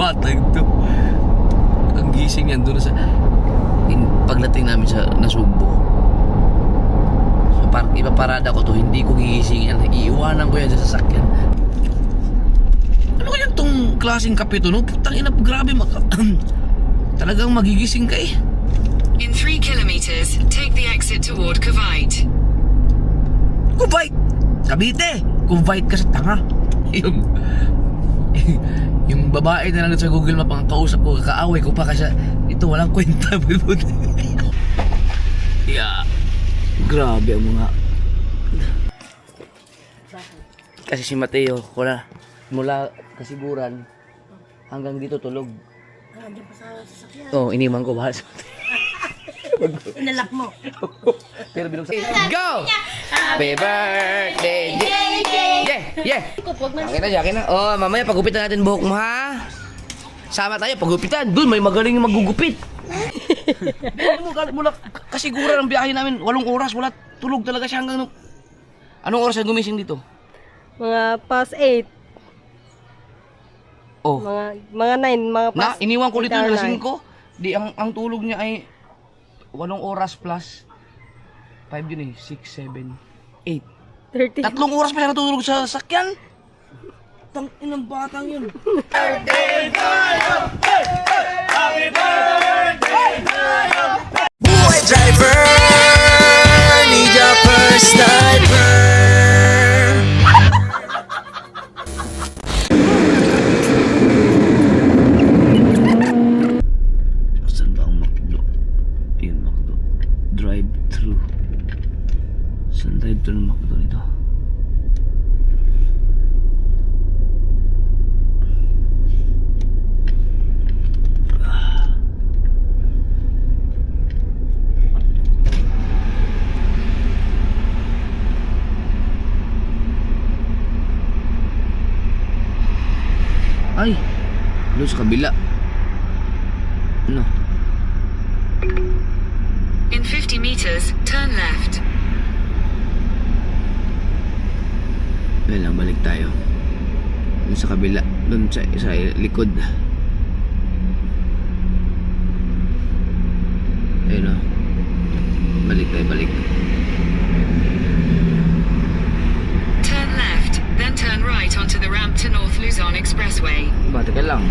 batang to. Ang gising yan doon sa pagdating namin sa Nasugbo. So ipaparada ko to, hindi ko gigising yan. Iiwanan ko yan sa sasakyan. Ano kaya tong klaseng kape to, no? Putang ina, grabe talagang magigising ka eh. In 3 kilometers, take the exit toward Cavite. Cavite! Cavite! Cavite ka sa tanga. Yung babae na lang sa Google Map ang kausap ko, kakaaway ko pa kasi ito walang kwenta. Yeah. Grabe ang mga. Kasi si Mateo, mula kasiguran hanggang dito tulog. Nandiyan pa sa sasakyan. Oh, iniman ko bahal sa Inalak mo. pero binuksan. Go! Happy birthday! Yeah! Akin na. Oh, mamaya pagupitan natin buhok mo, ha? Sama tayo, pagupitan. Doon, may magaling yung magugupit. Mula kasiguran ang biyahe namin, 8 oras, wala tulog talaga siya hanggang anong oras na gumising dito? Mga past 8. Oh. Mga 9, mga past. Iniwan ko dito yung lasing ko. Di ang tulog niya ay 8 oras plus 5 yun eh, 6, 7, 8. 30. 3 oras pa siya natutulog sa sakyan. Tangin ng batang yun. Birthday tayo! Hey! Hey! Happy birthday tayo! Boy driver! Need your first diaper! Saan ba ang McDo? Yun, McDo. Drive-thru. Saan drive-thru ng McDo nito? Ay, doon sa kabila. Ano? In 50 meters, turn left. Wala, balik tayo. Doon sa kabila. Doon sa likod. Ayun o. Balik tayo, balik. Turn left, then turn right onto the ramp to North Luzon Expressway. Bata ka lang.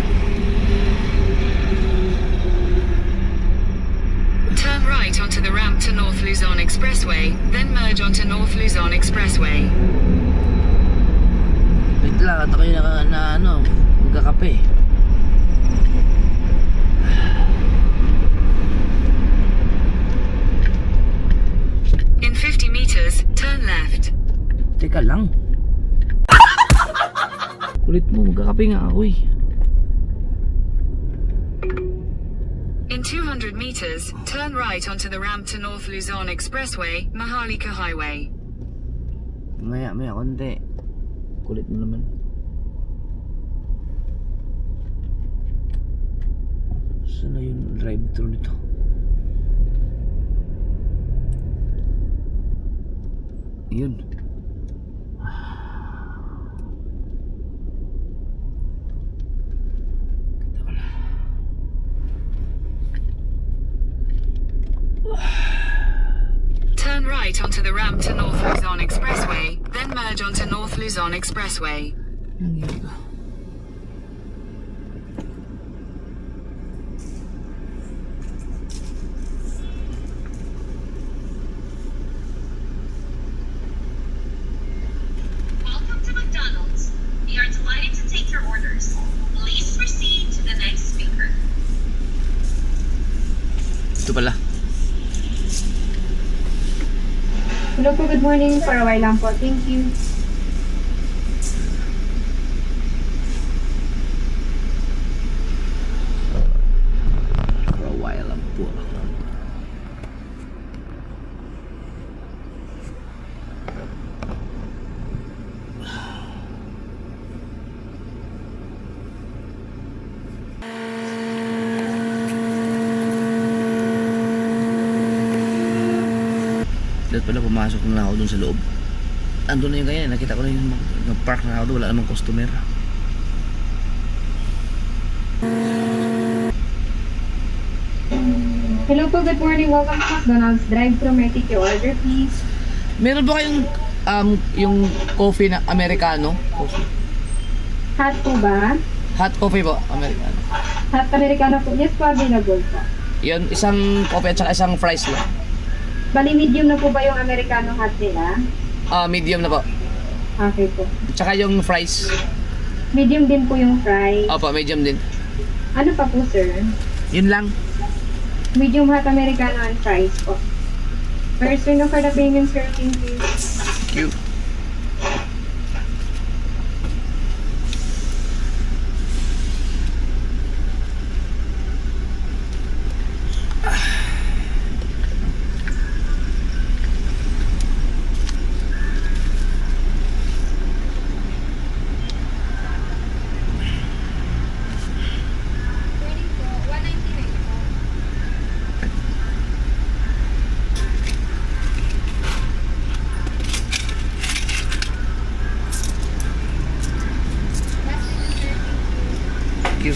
Turn right onto the ramp to North Luzon Expressway, then merge onto North Luzon Expressway. Wait lang, ito kayo magkakape. In 50 meters, turn left. Teka lang. Kulit mo, magkakape nga ako eh. In 200 meters, turn right onto the ramp to North Luzon Expressway, Maharlika Highway. Maya, konti. Kulit mo naman. Saan na yung drive-thru nito? Yun. Turn right onto the ramp to North Luzon Expressway, then merge onto North Luzon Expressway. Nangyari ka. Welcome to McDonald's. We are delighted to take your orders. Please proceed to the next speaker. Ito pala. Hello po, good morning. For a while lang po. Thank you. For a while lang po. Dahil pala pumasok na ako dun sa loob. Andun na yung ganyan, nakita ko na yung nag-park na ako doon, wala namang customer. Hello po, good morning. Welcome to McDonald's. Drive-thru, may take your order, please. Meron ba kayong yung coffee na Americano? Coffee. Hot po ba? Hot coffee po, Americano. Hot Americano po. Yes po, available po. Yun, isang coffee at saka isang fries lang. Bali, medium na po ba yung Americano hot nila? Medium na po. Okay po. Tsaka yung fries. Medium din po yung fries. Opo, medium din. Ano pa po, sir? Yun lang. Medium hot Americano and fries po. First ring for the payment, sir. Thank you. Thank you. Thank you.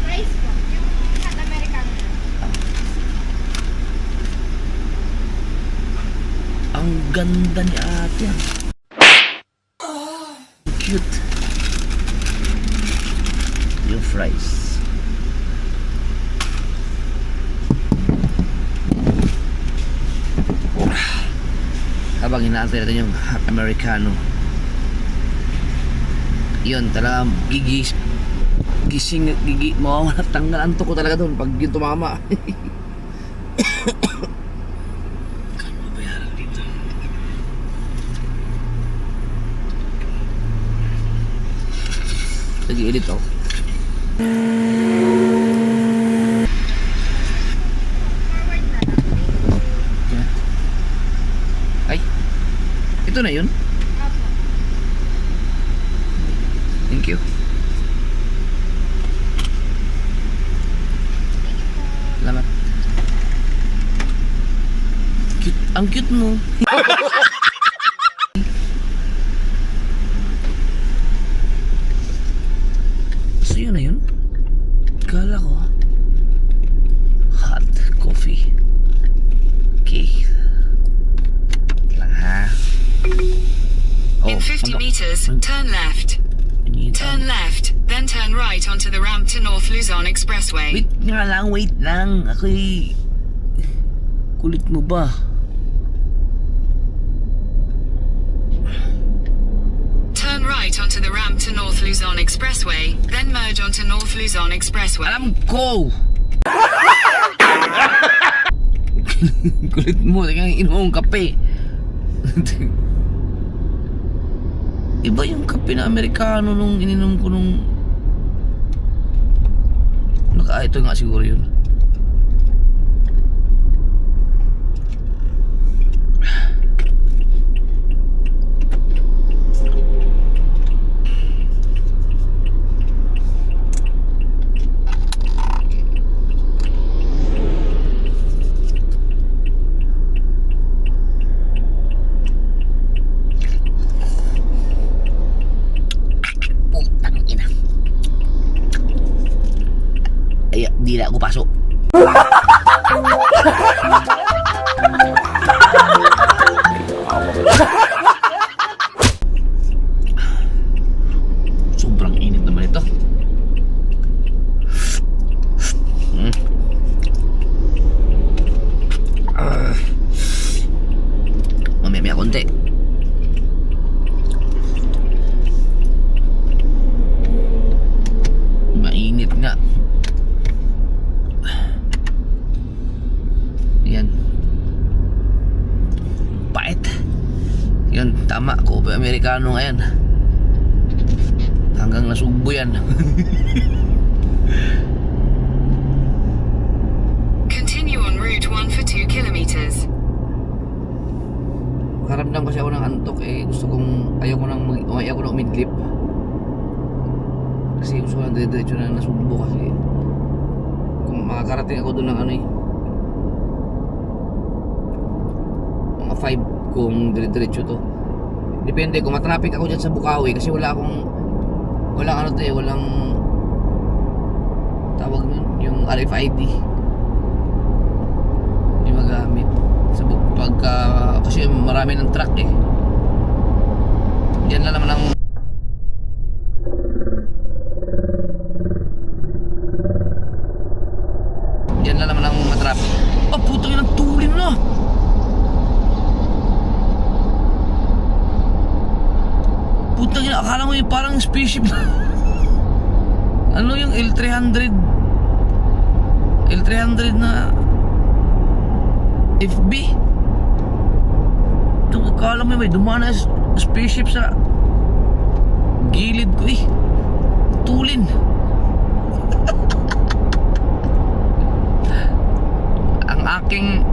Fries po. Yung hot Americano. Ang ganda ni ate. Cute. Yung fries. Habang hinaantay natin yung hot Americano. Yun, talagang mawawala tanggal antok ko talaga doon pag yun tumama. Kano bayaran dito? Nag-i-edit ako. Yeah. Ay, ito na yun? Thank you. Salamat. Cute. Ang cute mo. So yun na yun? Kala ko hot coffee. Okay. Lang ha. In 50 meters, turn left. Turn left, then turn right onto the ramp to North Luzon Expressway. Wait nga lang, wait lang. Ako'y... Kulit mo ba? Turn right onto the ramp to North Luzon Expressway, then merge onto North Luzon Expressway. Alam ko! Kulit mo, teka inuong kape. Iba yung kape na Amerikano nung ininom ko nung... Ito nga siguro yun. Ay, di na ako pasok. Sobrang init naman ito. Mamaya konti. Mainit nga. Yan. Pait. Yan, tama. Kobe Amerikano ngayon. Hanggang nasugbo yan. Continue on Route 1 for 2 kilometers. Ha? nakaramdam kasi ako ng antok eh. Gusto kong, ayaw ko nang umidlip. Kasi gusto ko lang dire-diretso na Nasugbo kasi kung makakarating ako doon ng ano eh, mga 5 kung dire-diretso to. Depende kung matraffic ako dyan sa Bukawi kasi walang ano to eh, walang tawag nun, yung RFID hindi magamit sa pagka kasi marami ng truck eh. Diyan na naman ang matraffic. Oh putang ina, tulin na. Putang ina, akala mo yung parang spaceship na. Ano yung L300 na FB? Ito, akala mo may dumaan na spaceship sa gilid ko eh. Tulin. Ang aking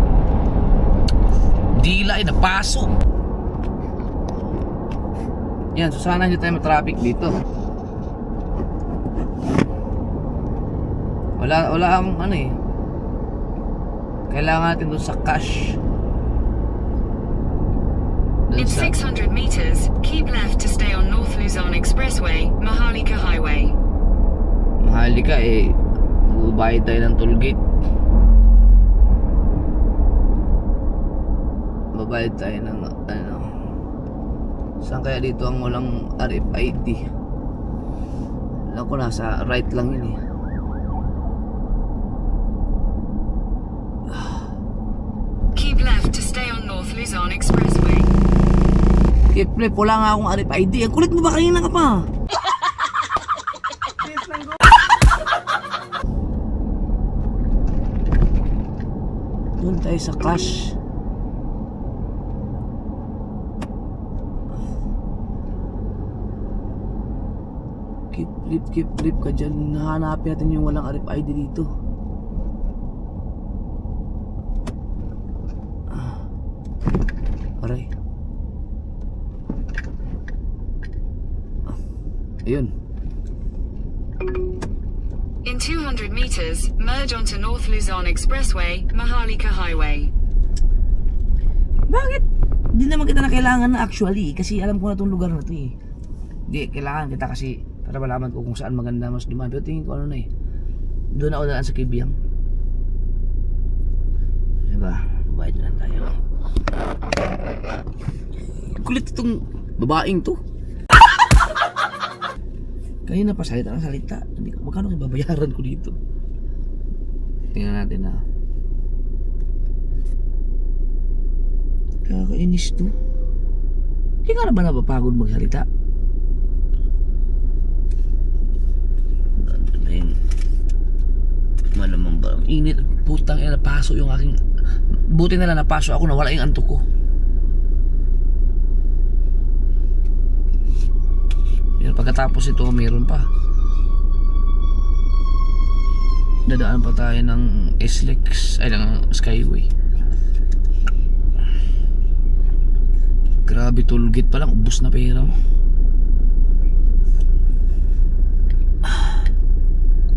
dila ay napaso. Yan, so sana hindi tayo matraffic dito. Wala akong ano eh. Kailangan natin doon sa cash. In 600 meters, keep left to stay on North Luzon Expressway, Maharlika Highway. Maharlika eh, magbabayad tayo ng toll gate. Babayad tayo ng ano. Saan kaya dito ang walang RFID? Alam ko nasa right lang yun eh. Keep left to stay on North Luzon Expressway. Flip, wala nga akong RFID. Ang kulit mo ba, kanina ka pa? Doon tayo sa cash. Keep flip ka dyan. Nahanapin natin yung walang RFID dito. Aray. Ayun. In 200 meters, merge onto North Luzon Expressway, Maharlika Highway. Bakit? Hindi naman kita na kailangan na actually. Kasi alam ko na itong lugar na ito eh. Hindi, kailangan kita kasi para malaman ko kung saan maganda mas dumaan. Pero tingin ko ano na eh. Doon ako daan sa Kibiang. Diba? Babayad na lang tayo. Kulit itong babaeng to. Kanina pa salita ng salita. Magkano kayo babayaran ko dito? Tingnan natin na. Kakainis to. Hindi ka na ba napapagod magsalita? Malamang ba? Init. Putang ina, napaso yung aking... Buti na lang napaso ako, nawala yung antok ko. Pero pagkatapos ito, mayroon pa. Dadaan pa tayo ng SLEX, ay ng Skyway. Grabe, tollgate pa lang, ubos na pera mo.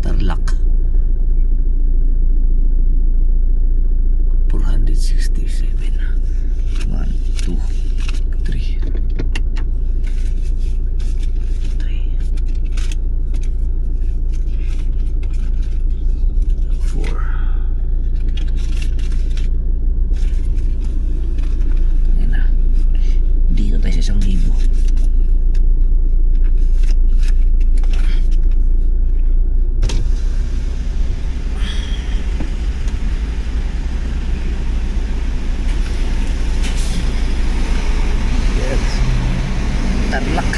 Tarlac 467. 1, 2, 3 1,000. Yes. Tarlac.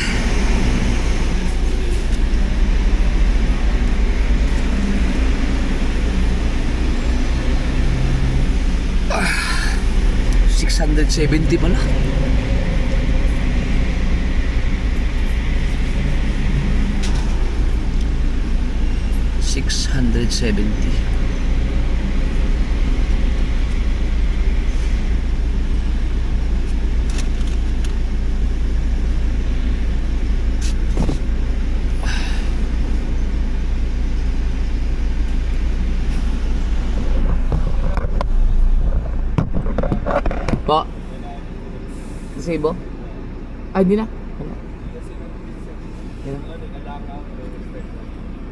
Ah, 670 pala. $670. Po? Resibo? Ay, hindi na. Wala.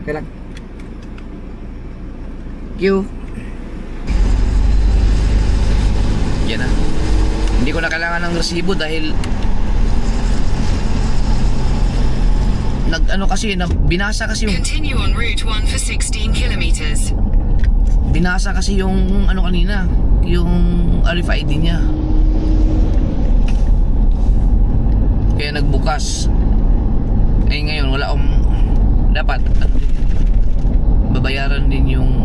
Okay lang. Thank you. Yan na. Hindi ko na kailangan ng resibo dahil binasa kasi yung Continue on Route 1 for 16 kilometers. binasa kasi yung kanina, yung RFID niya. Kaya nagbukas. Eh ngayon wala akong dapat babayaran din yung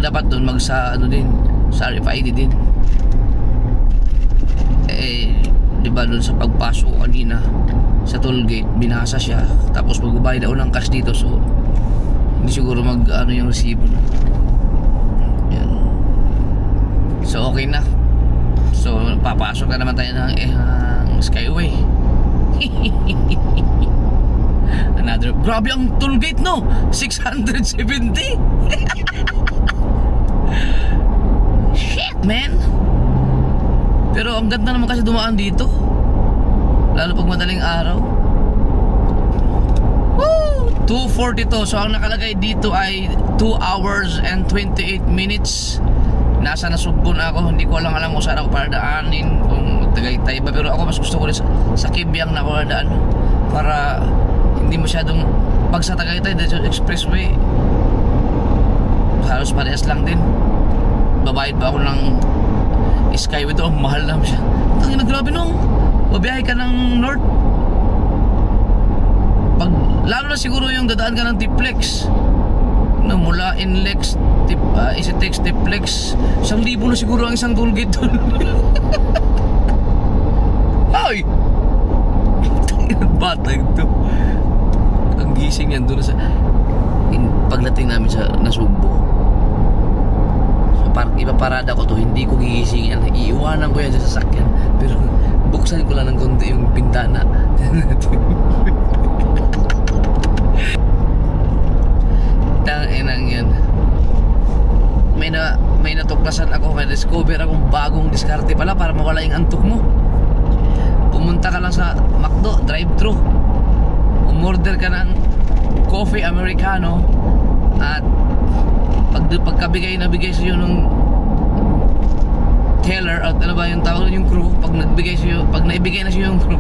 dapat doon sa RFID din. Eh di ba doon sa pagpasok kanina sa toll gate binasa siya, tapos magbabayad ako ng cash dito, so hindi siguro yung resibo na. Yan. So okay na. So papasok na naman tayo ng Skyway. Another, grabe ang toll gate, no? 670. Shit, man. Pero ang ganda naman kasi dumaan dito, lalo pag madaling araw. Woo! 2:42. So ang nakalagay dito ay 2 hours and 28 minutes. Nasa Nasugbo na ako. Hindi ko alam kung saan ako para daanin, kung Tagaytay ba. Pero ako mas gusto ko rin sa Kibyang na ako daan, para hindi masyadong, pag sa Tagaytay dito expressway halos parehas lang din. Babayad ba ako ng Skyway doon? Mahal naman siya. Tangina, grabe nung babiyahe ka ng north. Pag, lalo na siguro yung dadaan ka ng Tiplex, no, mula Inlex, Isitex, Tiplex, 1,000 na siguro ang isang tollgate doon. Ay! Batag to. Ang gising yan doon sa pagdating namin sa Nasugbo. Ipaparada ko to, hindi ko gigising yan, iiwanan ko yan sa sasakyan, pero buksan ko lang ng konti yung bintana. Tanginang yan. May natuklasan ako, may discover akong bagong diskarte pala para mawala yung antok mo. Pumunta ka lang sa McDo drive-thru, umorder ka ng coffee americano, at pagkabigay sa'yo nung teller, at ano ba yung tawag, yung crew, pag naibigay na sa'yo yung crew,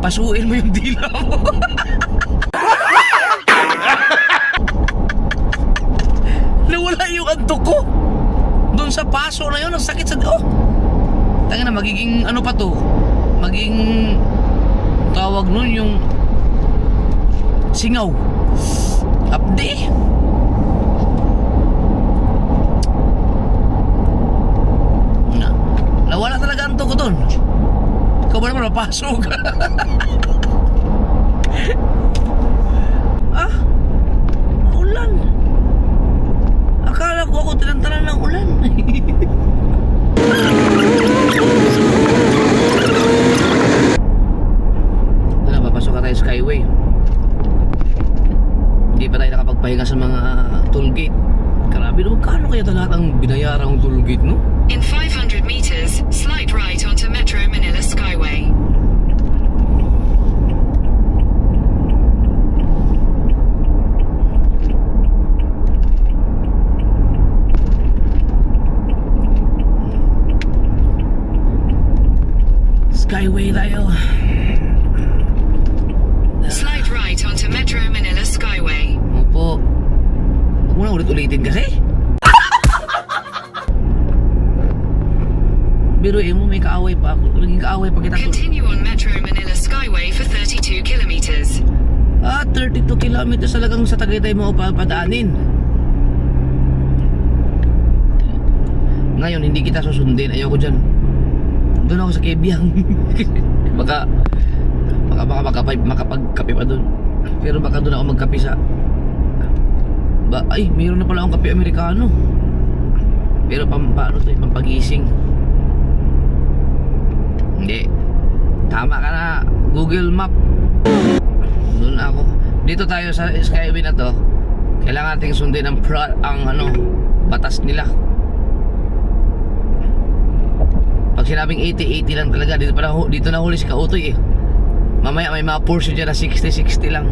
pasuin mo yung dila mo. Nawala yung antok ko doon sa paso na yun. Ang sakit sa tangin na, magiging ano pa to, maging tawag nun yung singaw, abdi. Nawala talaga ang antok ko doon. Ikaw ba naman napasok? Ulan. Akala ko ako tinantanan ng ulan. Papasok ka tayo Skyway. Hindi pa tayo nakapagpahinga sa mga tollgate. Grabe naman, kano kaya lahat ang binayaran ng tollgate, no? In 500 meters, slide right onto Metro Manila Skyway. Skyway tayo. Slide right onto Metro Manila Skyway. Opo. Huwag mo na ulit-ulitin kasi. Biruin mo, may kaaway pa ako. Naging kaaway pa kita. Continue on Metro Manila Skyway for 32 kilometers. 32 kilometers talagang sa Tagaytay mo padaanin. Ngayon, hindi kita susundin. Ayoko dyan. Doon ako sa Kibyang. baka makapagkape pa doon. Pero baka doon ako magkape sa ay, mayroon na pala akong kape americano. Pero paano to, pampagising. Hindi. Tama ka na, Google Map. Doon ako. Dito tayo sa Skyway na to. Kailangan nating sundin ang batas nila. Pag sinabing 80 lang talaga. Dito na huli si Kautoy eh. Mamaya may mga Porsche dyan na 60 lang.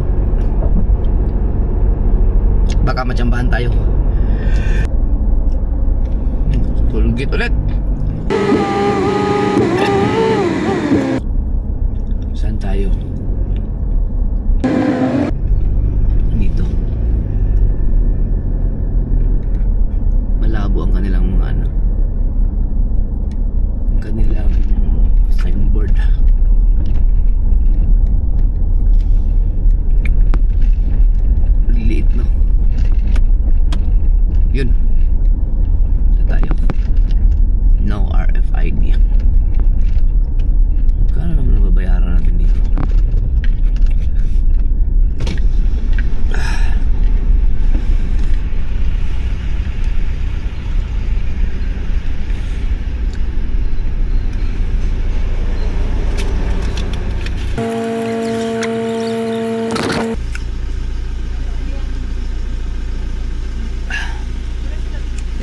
Baka matsambahan tayo. Tulgit ulit. Saan tayo? Dito. Malabo ang kanilang mga ano. Ang kanilang signboard. Liliit, no? Yun. Ito tayo. No RFID. Kano naman nababayaran natin dito?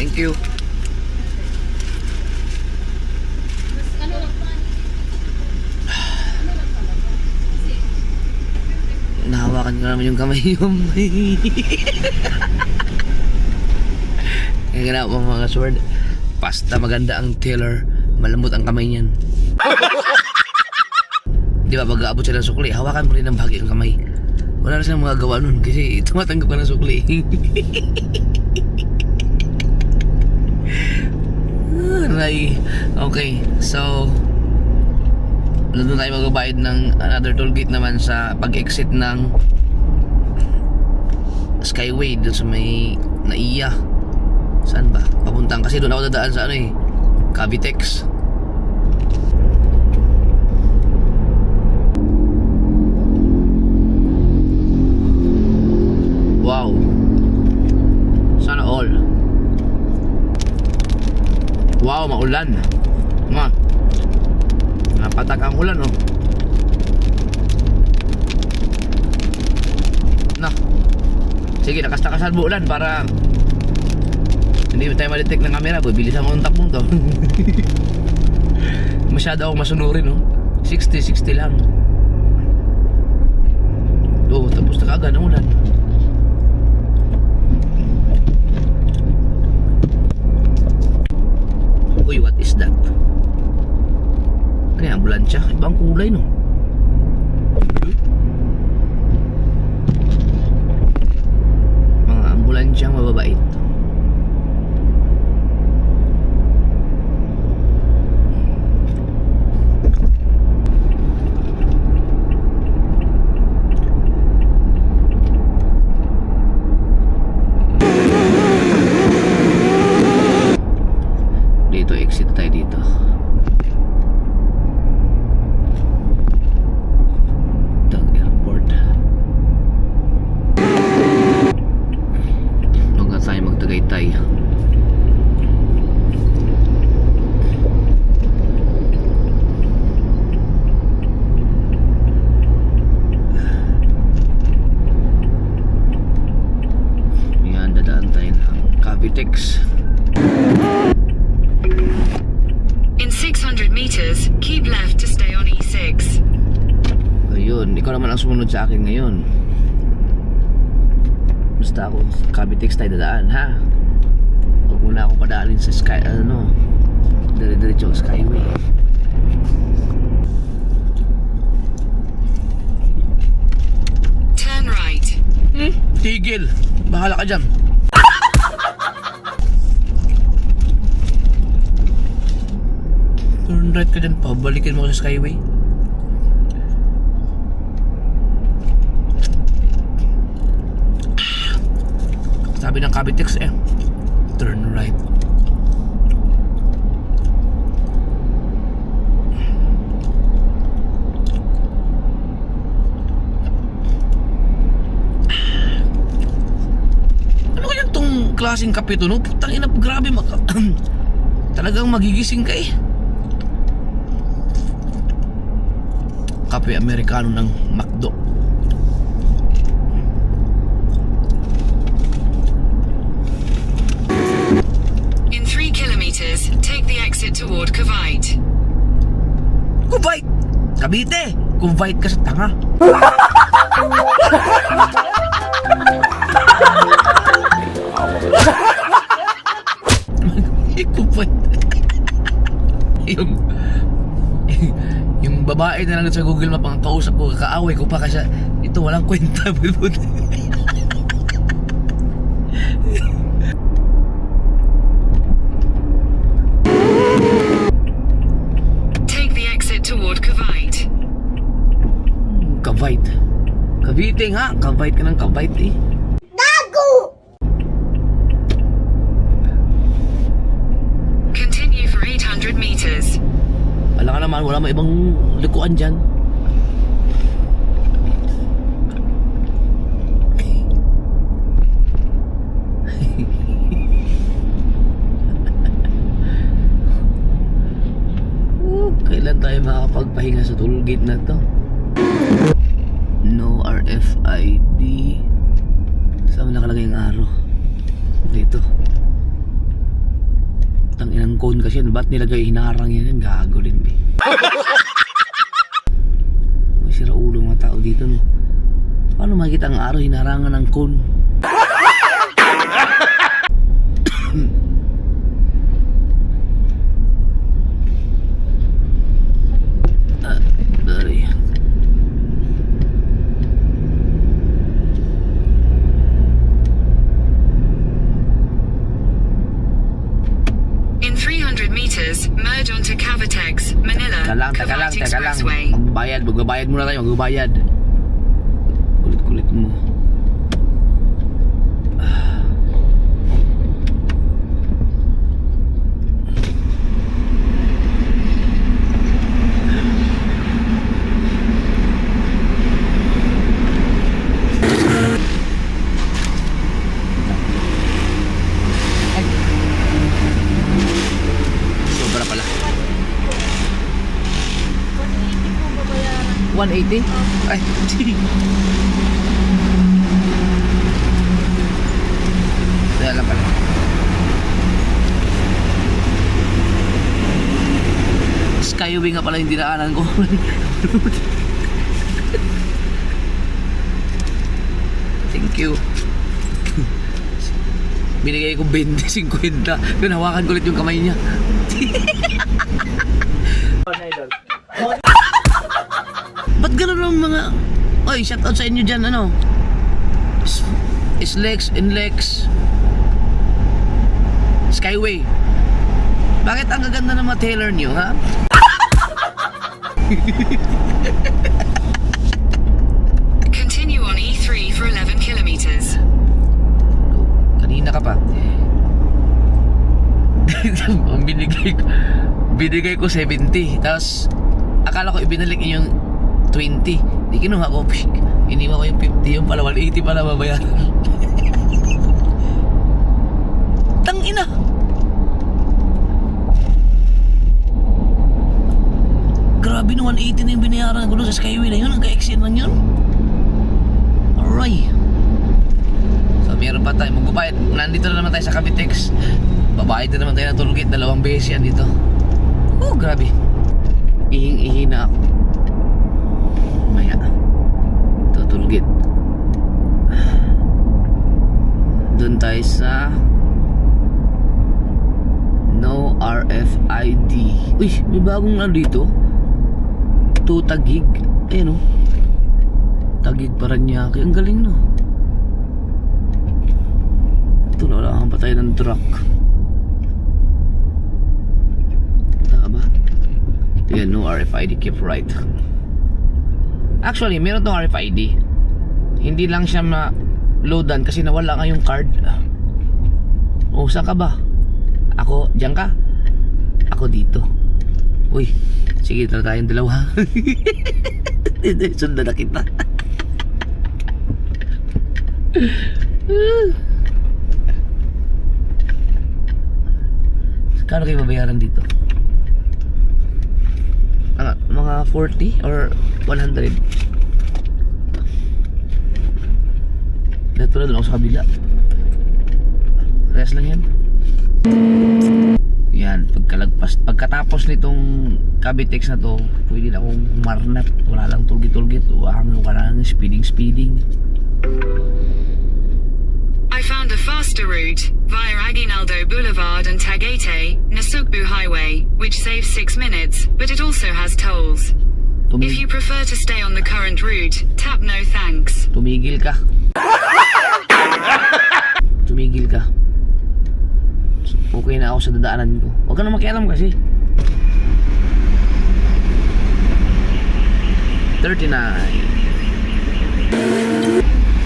Thank you. Nahawakan ko naman yung kamay yung kaya ganawa mo mga sword. Basta maganda ang tailor, malambot ang kamay niyan. Di ba pag aabot sila ng sukli, hawakan mo rin ng bahagi ang kamay. Wala na silang mga gawa nun kasi tumatanggap ka ng sukli. Aray. Okay, so nandun tayo magbabayad ng another toll gate naman sa pag-exit ng Skyway doon sa may Naiya. Saan ba? Papuntang kasi doon ako dadaan sa ano eh, Cavitex. Wow. Sana all. Wow, maulan. Napatak ang ulan, oh. Na. Sige, nakastakasan mo ulan para hindi tayo ma-detect ng camera. Bibilisan mo ang takbong to. Masyado akong masunurin, oh. 60 lang. Oh, tapos na kaagad ang ulan. Uy, what is that? Ano yan, ambulansya? Ibang kulay, no? Mga ambulansyang mababait. Dito, exit tayo dito. Tag Airport. Huwag na tayo magtagaytay. Yan, dadaan tayo ng Cavitex. In 600 meters, keep left to stay on E6. Ayun, ikaw naman ang sumunod sa akin ngayon. Basta ako, Cavitex tayo dadaan, ha? Huwag muna akong padaalin sa dire-diretso Skyway. Turn right. Tigil! Bahala ka dyan. Turn right ka dyan, pabalikin mo sa Skyway. Sabi ng Cavitex turn right. Ano kaya itong klaseng kape to, no? Putang ina, grabe talagang magigising ka eh. Kape Amerikano ng McDo. In 3 kilometers, take the exit toward Cavite. Cavite! Cavite! Cavite ka sa tanga. Cavite. Yung babae na lang sa Google Map ang kausap ko, kaaway ko pa kasi ito walang kwenta. Take the exit toward Cavite. Cavite. Cavite nga, Cavite ka ng Cavite eh. Continue for 800 meters. Alam ka naman, wala may ibang likuan dyan. Kailan tayo makakapagpahinga sa toll gate na to? No RFID. Saan nakalagay yung araw? Dito. Tanginang cone kasi yan. Ba't nilagay hinarang yan? Gago din eh. May sira ulo mga tao dito no. Paano makikita ang araw hinarangan ng cone? Dari. In 300 meters, merge onto Cavitex, Manila, Teka lang. Cavite Expressway. Magbabayad muna tayo, magbabayad. Kulit-kulit mo. Sobra pala. 180? Ay, kaya lang pala. Skyway nga pala yung dinaanan ko. Thank you. Binigay ko 20-50. Pero hawakan ko ulit yung kamay niya. Ba't gano'n ang mga... Oy, shoutout sa inyo dyan, ano? Islex, Inlex, Skyway. Bakit ang gaganda ng mga tailor nyo, ha? Continue on E3 for 11 kilometers. Kanina ka pa. Ang binigay ko 70. Tapos akala ko ibinalik niyo yung 20. Di kinuha ko. Iniwan ko yung 50. Yung pala 180 pala babayaran. Tangina. Grabe no, 180 na yung binayaran ko doon sa Skyway na yun. Nagka-extend lang yun. Alright. So meron pa tayo magbabayad. Nandito na naman tayo sa Cavitex. Babayad na naman tayo ng toll gate. 2 beses yan dito. Oh, grabe. Ihing-ihi na ako. Maya. Ito, toll gate. Doon tayo sa No RFID. Uy, may bagong ano dito. Taguig. Ayan o. Taguig Paranaque. Ang galing no. Ito na wala kang patay ng truck. Tama ba? Ayan, no RFID, keep right. Actually, meron tong RFID. Hindi lang siya ma-loadan kasi nawala nga yung card. O, saan ka ba? Ako, diyan ka? Ako dito. Uy, sige na tayong dalawa. Sundan na kita. Kano kayo babayaran dito? Mga 40 or 100? Dito na doon ako sa kabila. Rest lang yan. Yan, pagkalagpas Pagkatapos nitong Cavitex na to, pwede na akong humarnat. Wala lang tulgit-tulgit. Ano ka lang, speeding. I found a faster route via Aguinaldo Boulevard and Tagaytay, Nasugbu Highway, which saves 6 minutes, but it also has tolls. If you prefer to stay on the current route, tap no thanks. Tumigil ka. Tumigil ka. Okay na ako sa dadaanan ko. Huwag ka na makialam kasi. 39.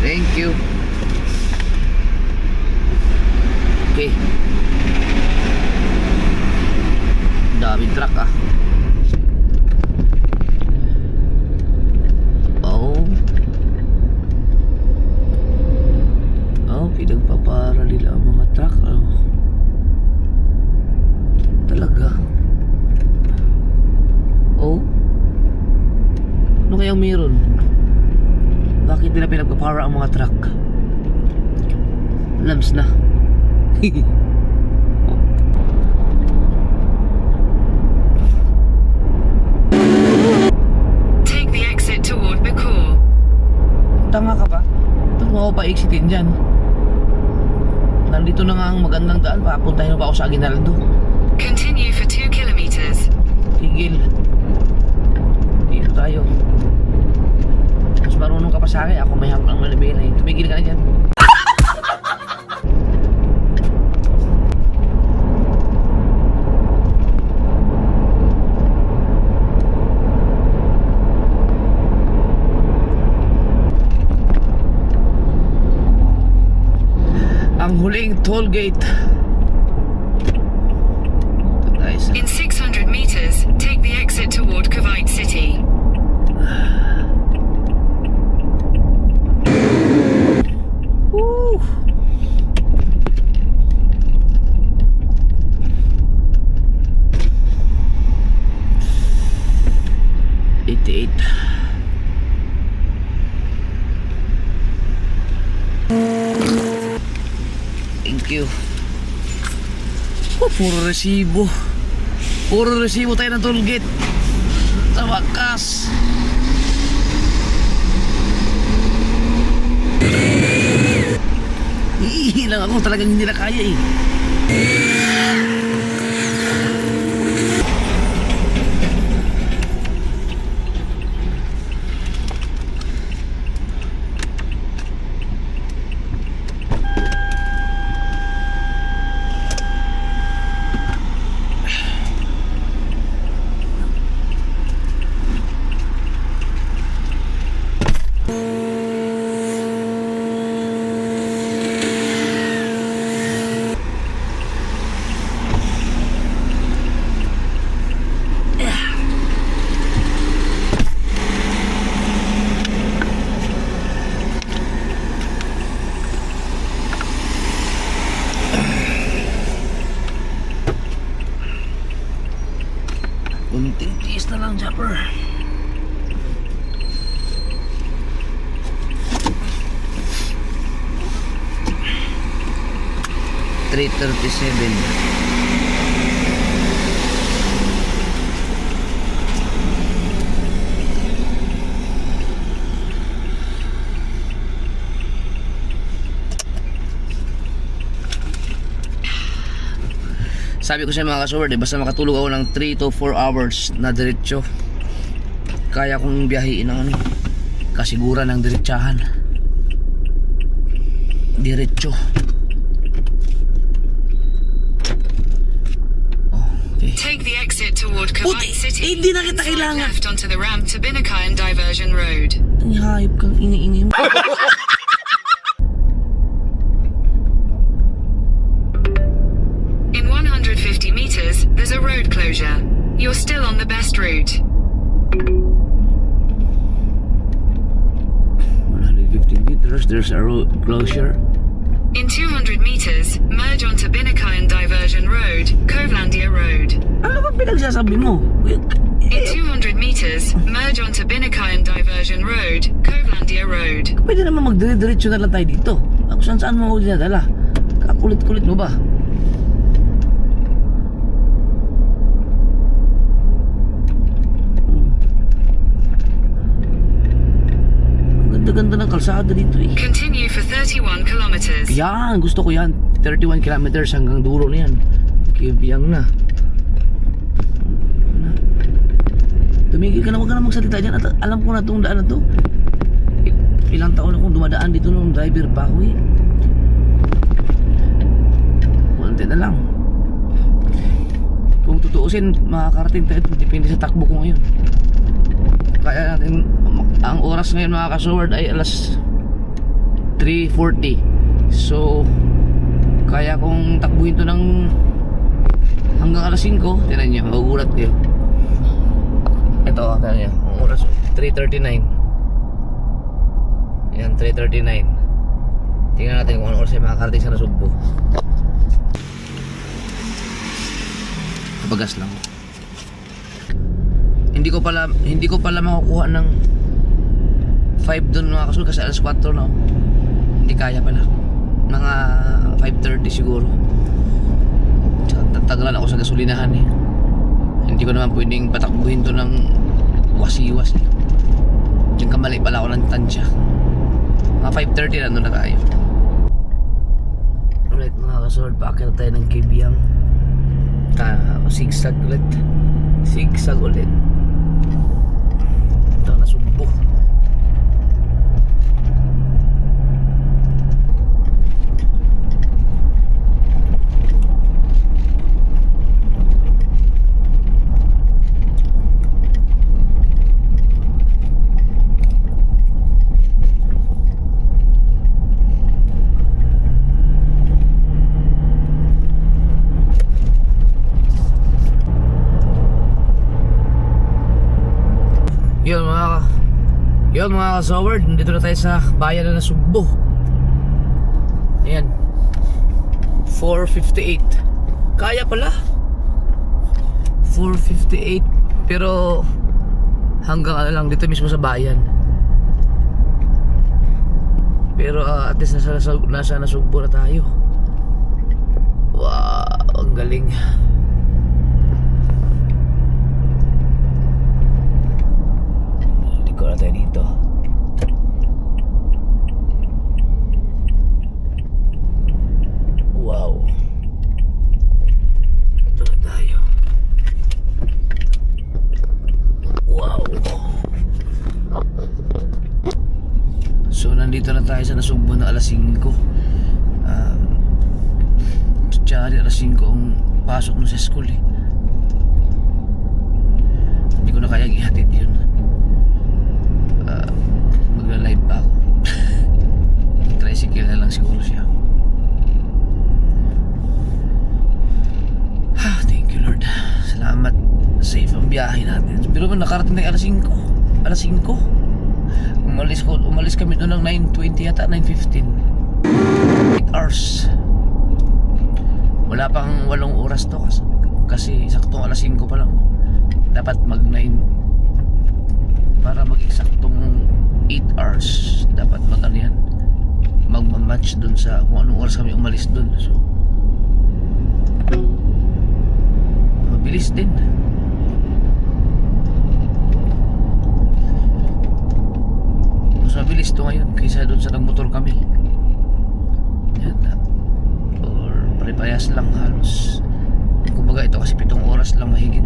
Thank you. Okay. Daming truck ah. Pinagpapara nila ang mga truck. Talaga. Ano kayang meron? Bakit nila pinagpapara ang mga truck? Lams na. Take the exit toward Bacoor. Tanga ka ba? Ito mo ako pa-exitin dyan. Nandito na nga ang magandang daan. Papuntahin mo pa ako sa Aguinaldo. Continue for 2 kilometers. Tigil. Dito tayo. Mas marunong ka pa sa akin. Ako may hapang malabela eh. Tumigil ka na dyan. Ang huling toll gate. In 600 meters, take the exit toward Cavite City. Woo! Thank you. Puro resibo. Puro resibo tayo ng tollgate. Sa wakas. Iilang ako, talagang hindi na kaya eh. Kunting tiis na lang, Japper. $337. Sabi ko sa mga kasuwer, basta makatulog ako ng 3 to 4 hours na diretso, kaya kong biyahiin ng kasiguran ng diretsahan. Diretso. Okay. Take the exit toward Cavite City. Hindi na kita kailangan. Left onto the ramp to Binakayan Diversion Road. Ang hayop kang ingay-ingay mo. In 150 meters, there's a road closure. You're still on the best route. 150 meters, there's a road closure. In 200 meters, merge onto Binakayan Diversion Road, Covelandia Road. Ano ba pinagsasabi mo? In 200 meters, merge onto Binakayan Diversion Road, Covelandia Road. Pwede naman magdire-diretso na lang tayo dito. Ako saan mo ako dinadala? Kakulit-kulit mo ba? kalsada dito eh. Continue for 31 kilometers. Yan, gusto ko yan. 31 kilometers hanggang dulo na yan. Kibiyang na. Tumigil ka na, huwag ka na magsalita dyan. At alam ko na itong daan na to. Ilang taon akong dumadaan dito nung driver pa ako eh. Konti na lang. Kung tutuusin, makakarating tayo. Depende sa takbo ko ngayon. Kaya natin, ang oras ngayon mga ka-Sword ay alas 3:40. So, kaya kung takbuhin to ng hanggang alas 5, tinan nyo, magugulat kayo. Ito, tinan nyo, ang oras 3:39. Yan, 3:39. Tingnan natin kung anong oras ay makakarating sa Nasugbo. Kabagas lang. Hindi ko pala makukuha ng 5 doon mga ka-Sword kasi alas 4 na. Hindi kaya pala. Mga 5:30 siguro. Tsaka tatagalan ako sa gasolinahan eh. Hindi ko naman pwedeng patakbuhin to ng wasiwas eh. Yung kamali pala ako ng tansya. Mga 5:30 na doon na tayo. Alright mga ka-Sword, paakit tayo ng Kibiyang. Zigzag ulit. Zigzag ulit. Ito na Nasugbo. Yun mga ka-Sword, nandito na tayo sa bayan na Nasugbo. Ayan, 4:58. Kaya pala 4:58. Pero hanggang ano lang, dito mismo sa bayan. Pero at least nasa Nasugbo na tayo. Wow, ang galing. Liko na tayo dito. Wow. Ito na tayo. Wow. So nandito na tayo sa Nasugbo na alas 5. Tsari alas 5 ang pasok mo sa school eh. Hindi ko na kayang ihatid yun. Magla-live pa ako. Tricycle na lang siguro siya. Thank you Lord. Salamat. Safe ang biyahe natin. Pero nakarating tayo alas 5. Alas 5. Umalis kami doon ng 9:20 yata, 9:15. 8 hours. Wala pang 8 oras to kasi saktong alas 5 pa lang. Dapat mag-9 para mag-eksaktong 8 hours. Dapat mag-ano yan, magmamatch dun sa kung anong oras kami umalis dun. So mabilis din. Mas mabilis to ngayon kaysa dun sa nagmotor kami. Yan, or pare-parehas lang halos. Kumbaga ito kasi 7 oras lang mahigit.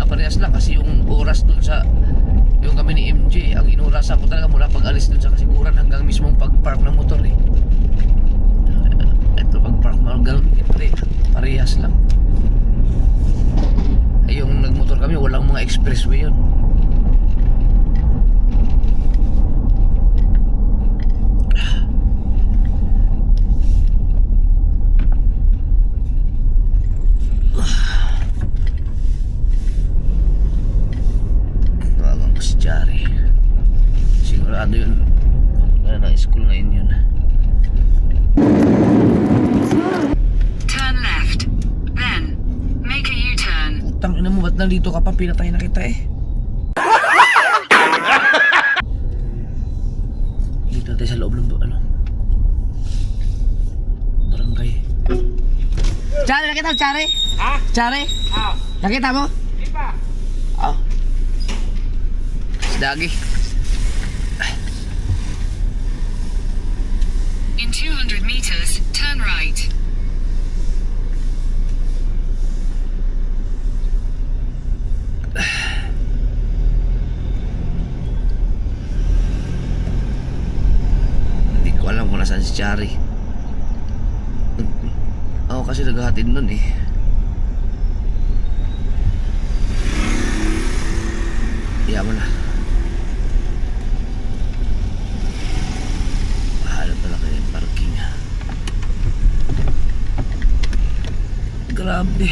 Parehas lang kasi yung oras dun sa yung kami ni MJ, ang inurasan ko talaga mula pag-alis dun sa kasiguran hanggang mismong pag-park ng motor eh. Ito pag-park mo ganun, parehas lang. Ay, yung nagmotor kami walang mga expressway yun. Sigurado yun. Wala na school ngayon yun. Turn left. Then, make a U-turn. Putang ina mo, ba't nandito ka pa? Pinatay na kita eh. Dito tayo sa loob ng ano, barangay. Chari, nakita mo? Chari? Ha? Chari? Nakita mo? Hindi pa. Dagi. In 200 meters, turn right. Hindi ko alam kung nasaan si Chari. Ako kasi naghahatid nun eh. Iya mo na. Bahala pala kayo yung parking. Grabe.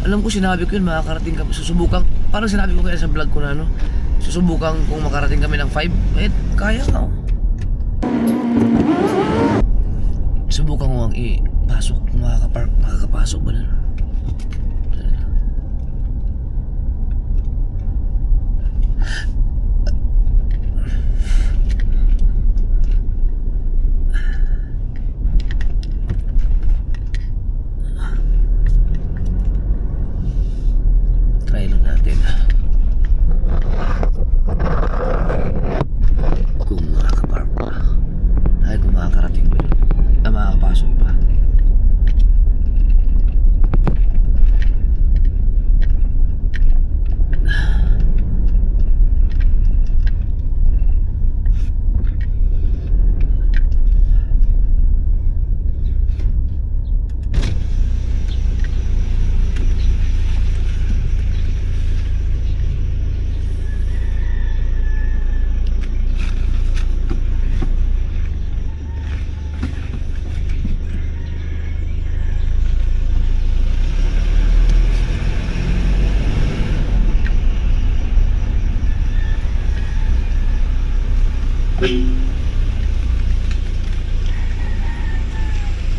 Alam ko sinabi ko yun, makakarating kami. Susubukan, parang sinabi ko kaya sa vlog ko na ano, susubukan kung makarating kami ng 5. Eh, kaya nga oh. Subukan ko ang ipasok kung makakapasok ba na. Try lang natin kung makakapark pa ay kung makakarating ba yun na makakapasok pa.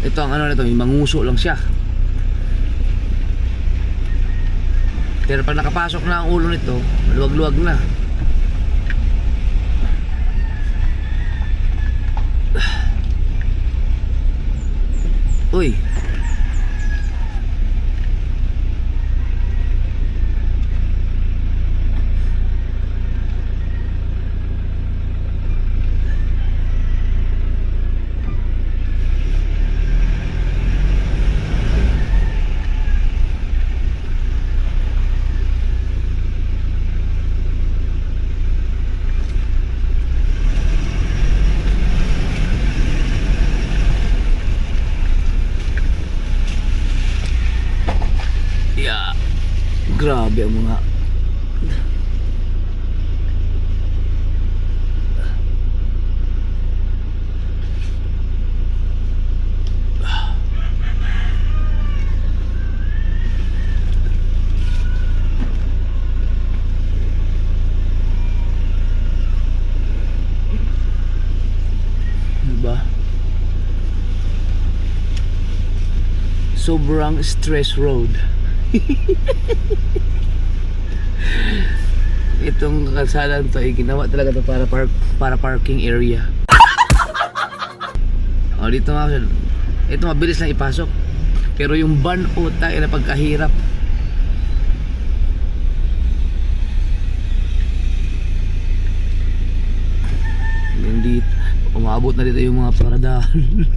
Ito ang ano nito, yung manguso lang siya. Pero pag nakapasok na ang ulo nito, maluwag-luwag na. Uy. Yeah. Grabe ang mga diba? Sobrang stress road. Itong kalsadang to ay ginawa talaga to para parking area. O dito nga, ito mabilis lang ipasok. Pero yung van tayo na pagkahirap. Hindi umabot na dito yung mga paradahan.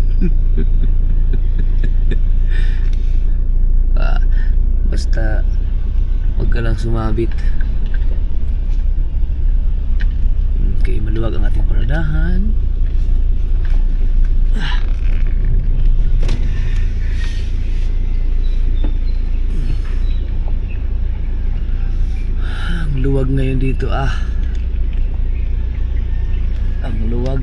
Basta huwag ka lang sumabit. Okay, maluwag ang ating paradahan. Ang luwag ngayon dito Ang luwag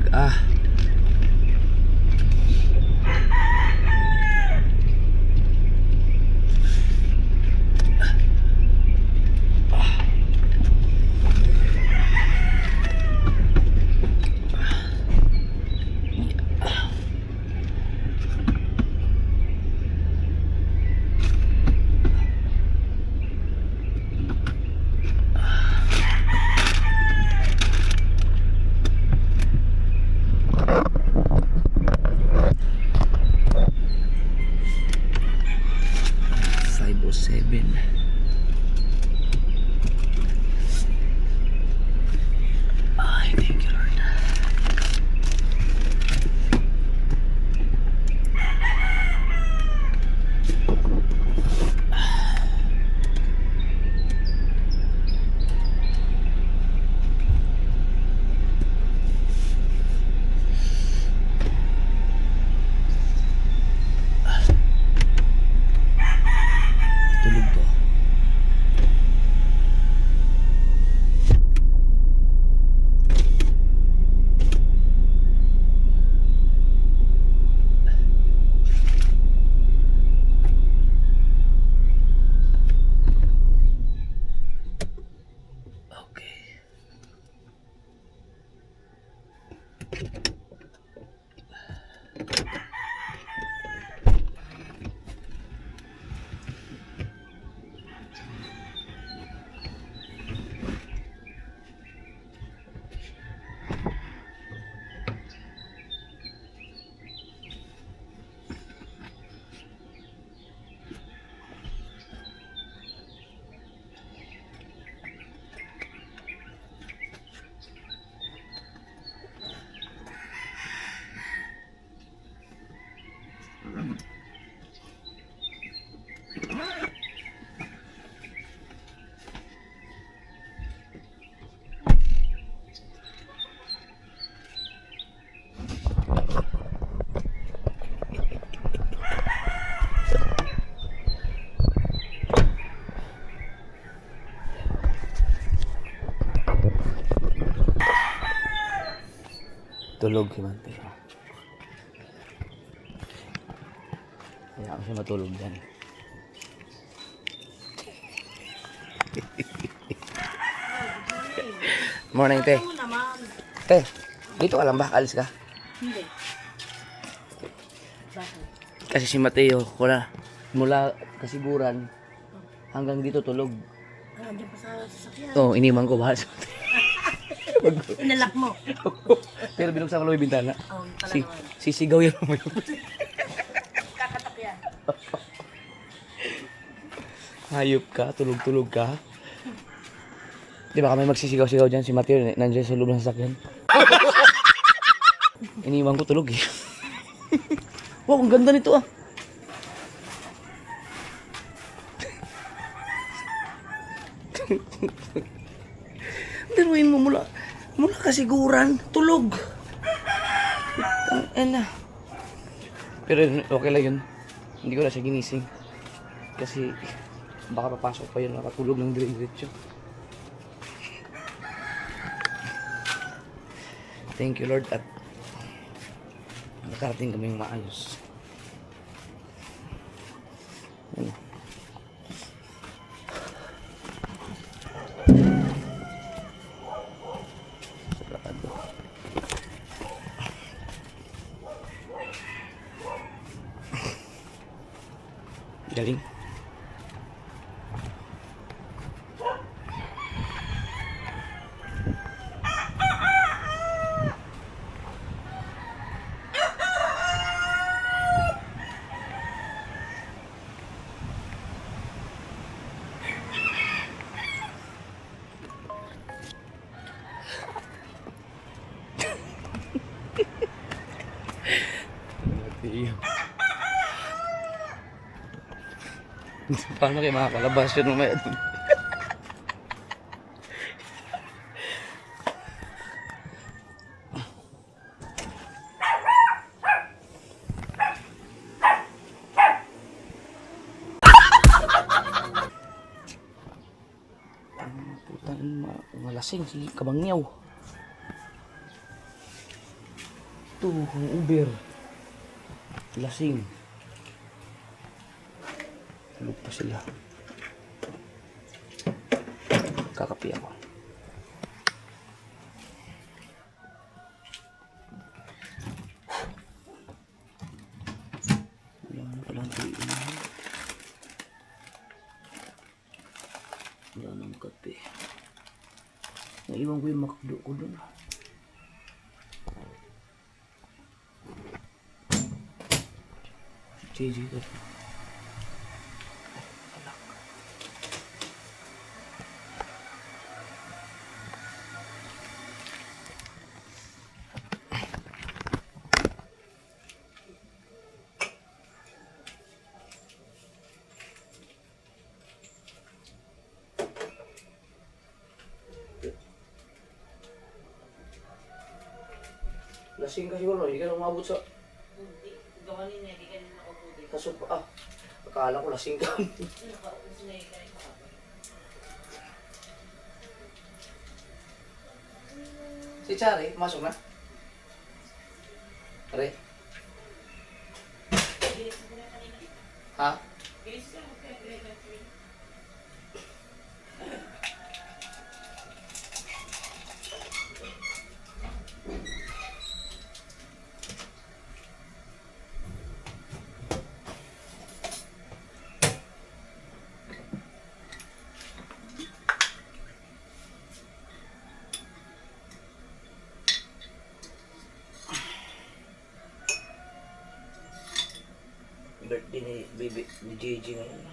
Tulog si Mateo. Kaya ako siya matulog dyan. Morning, te. Te, dito ka lang ba? Alis ka? Hindi. Kasi si Mateo, mula kasiguran hanggang dito tulog. Andiyan pa sa sasakyan. Oo, iniman ko bahal sa Mateo. Inalak mo. Pero binuksan ko lang yung bintana. Oh, pala Si, naman. sisigaw yan mo yun. Kakatak yan. Hayop ka, tulog-tulog ka. Di ba kami magsisigaw-sigaw dyan? Si Mateo nandiyan sa loob ng sasakyan. Iniwan ko tulog eh. Wow, ang ganda nito ah. Biruin mo mula kasiguran, tulog. Ano? Pero okay lang yun. Hindi ko na siya ginising. Kasi baka papasok pa yun, nakatulog ng dire-diretso. Thank you Lord at nakarating kaming maayos. Ano? Sarado. Galing. Paano kayo makakalabas yun mamaya dun? Putang malasing si Kabangyaw. Ito, ang Uber. Lasing. Tulog pa sila. Kakapi ako. Wala na pala ang tuloy. Wala nang kape. Naiwan ko yung makdo ko dun. JJ ka. Lasing ka siguro, hindi ka na umabot sa... Hindi, gawanin niya, hindi ka na nakabuti. Kaso pa, akala ko lasing ka. Si Chari, masok na? Pare? Ha? Birthday ni baby ni JJ ngayon.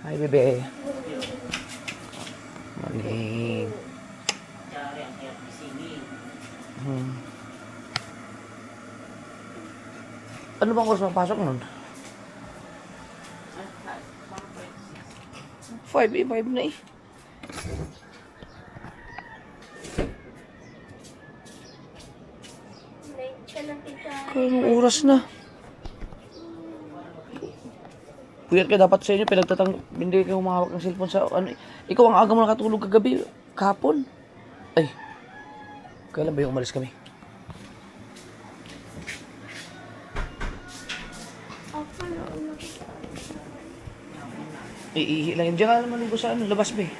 Hi bebe. Morning. Ano bang oras mapasok nun? 5 na eh. Anong oras na? Puyat ka dapat sa inyo, hindi kayo humahawak ng cellphone sa ano. Ikaw ang aga mo nakatulog kagabi, kahapon. Ay, kailan ba yung umalis kami? Iihi lang yun. Diyan ka naman ligo sa ano, labas ba eh.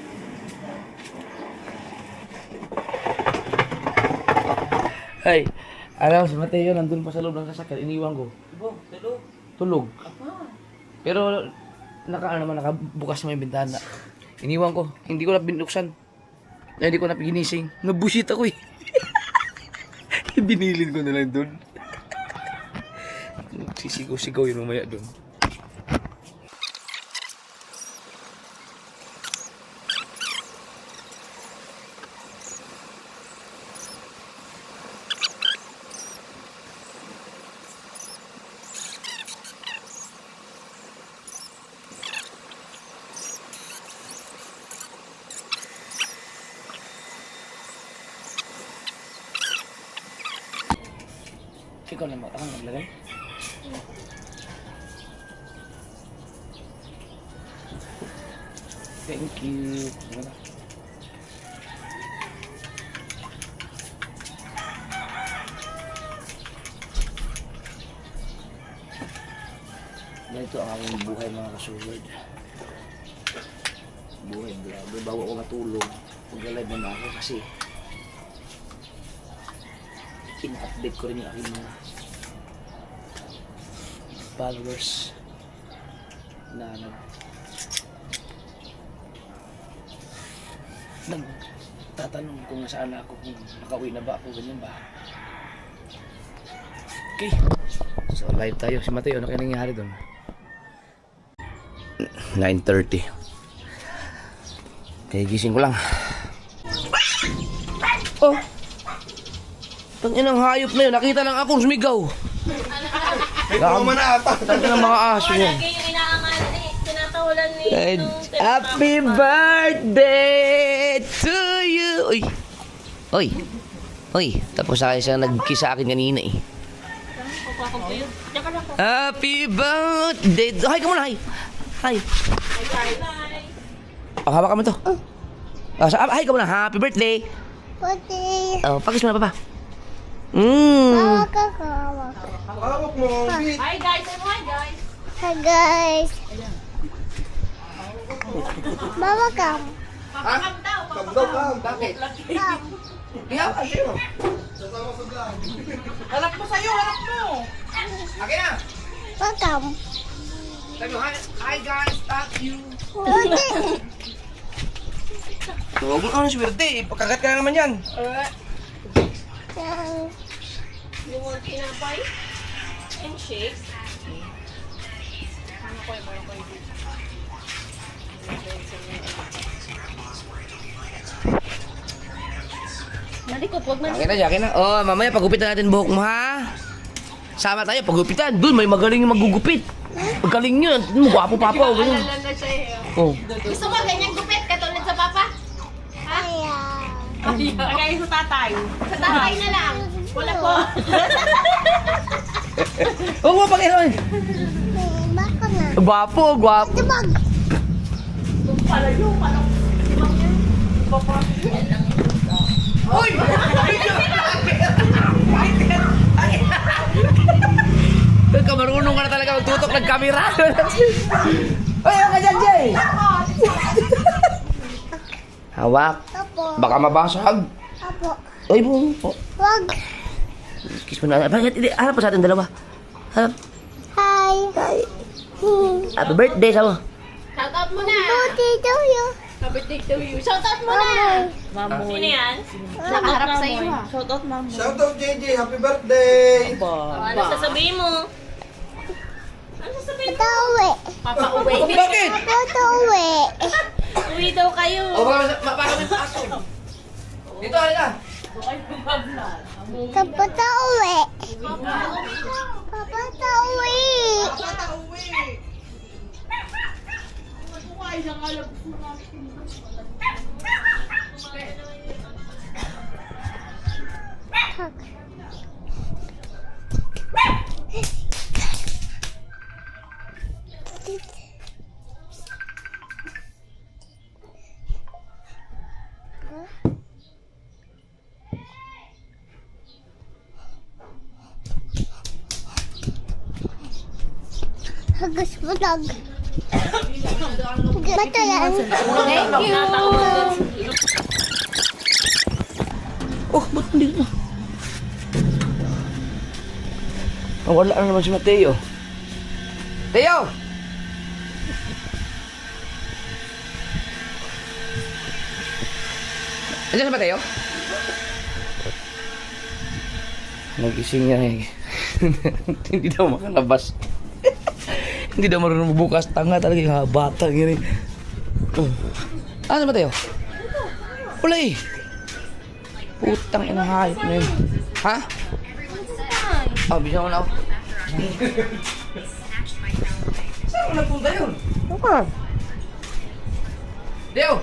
Ay, alam mo si Mateo nandun pa sa loob ng sasakyan, iniwan ko. Tulog. Pero nakabukas mo yung bintana. Iniwan ko, hindi ko na binuksan. Hindi ko na ginising. Nabusit ako eh. Binilin ko na lang dun. Sisigaw-sigaw yun mamaya dun. Ikaw na akong naglagay. Thank you. Ganito ang aking buhay mga kasuward. Buhay, grabe. Bago ako matulog, mag-live na ako kasi in-update ko rin yung aking mga followers na nagtatanong kung nasaan ako, kung nakauwi na ba ako, ganyan ba. Okay, so live tayo. Si Mateo, ano kaya nangyari doon? 9:30. Okay, gising ko lang. Oh, tanginang hayop na yun, nakita lang akong sumigaw. Tangan ng mga aso yan. Happy birthday to you. Uy. Uy. Uy. Tapos na kayo siya nag-kiss sa akin kanina eh. Happy birthday. Hi ka muna, hi. Hi. Panghawa kami to. Hi ka muna, happy birthday. Birthday. Oh, pakis mo na papa. Hawak mo, Bit. Hi guys, hi guys. Hi guys. Mama kam. Kam daw, kam. Bakit? Kam. Diyaw, ayo. Sasama sa vlog. Harap mo sa'yo, harap mo. Akin na. Welcome. Sabi mo, hi guys, thank you. Birthday. Huwag mo ka na swerte eh. Pagkagat ka na naman yan. You want tinapay? And shakes? Nalikot, wag man. Akin na. Oh, mamaya pagupitan natin buhok mo ha. Sama tayo, pagupitan. Doon, may magaling yung magugupit. Magaling yun. Gwapo papa. Oh, ganyan. Alala siya eh. Oh. Gusto mo ganyan gupit katulad sa papa? Kaya sa tatay. Sa tatay na lang. Wala po. Huwag mo pag-iroin. Bako na. Gwapo, gwapo. Tibag. Pala yun, pala. Uy! Ka marunong ka na talaga magtutok ng camera. Uy, ano ka dyan, Jay? Hawak. Apo. Baka mabasag. Apo. Uy, po. Wag. Kiss mo na. Bakit? Harap pa sa atin dalawa. Harap. Hi. Hi. Happy birthday sa mo. Shout out mo na. Birthday to you. Happy birthday to you. Shout out mo na. Mamo. Sino yan? Nakaharap sa iyo ha. Shout out mamo. Shout out, JJ. Happy birthday. Ano sasabihin mo? Ano sasabihin mo? Pauwi. Papa uwi. Bakit? Pauwi. Uwi daw kayo. O, baka may paso. Dito, halika. Papa pauwi. Papa pauwi. Bagus vlog. Betul yan. Oh, ba't hindi na? Wala na naman si Mateo. Teo! Andiyan si Mateo? Nagising niya eh. Hindi daw makalabas. Hindi daw marunong bukas. Tanga talaga yung bata. Ano si Mateo? Wala eh. Putang inang hayop na yun. Ha? Oh, bisa mo na ako. Saan ko nagpunta yun? Ano? Teo!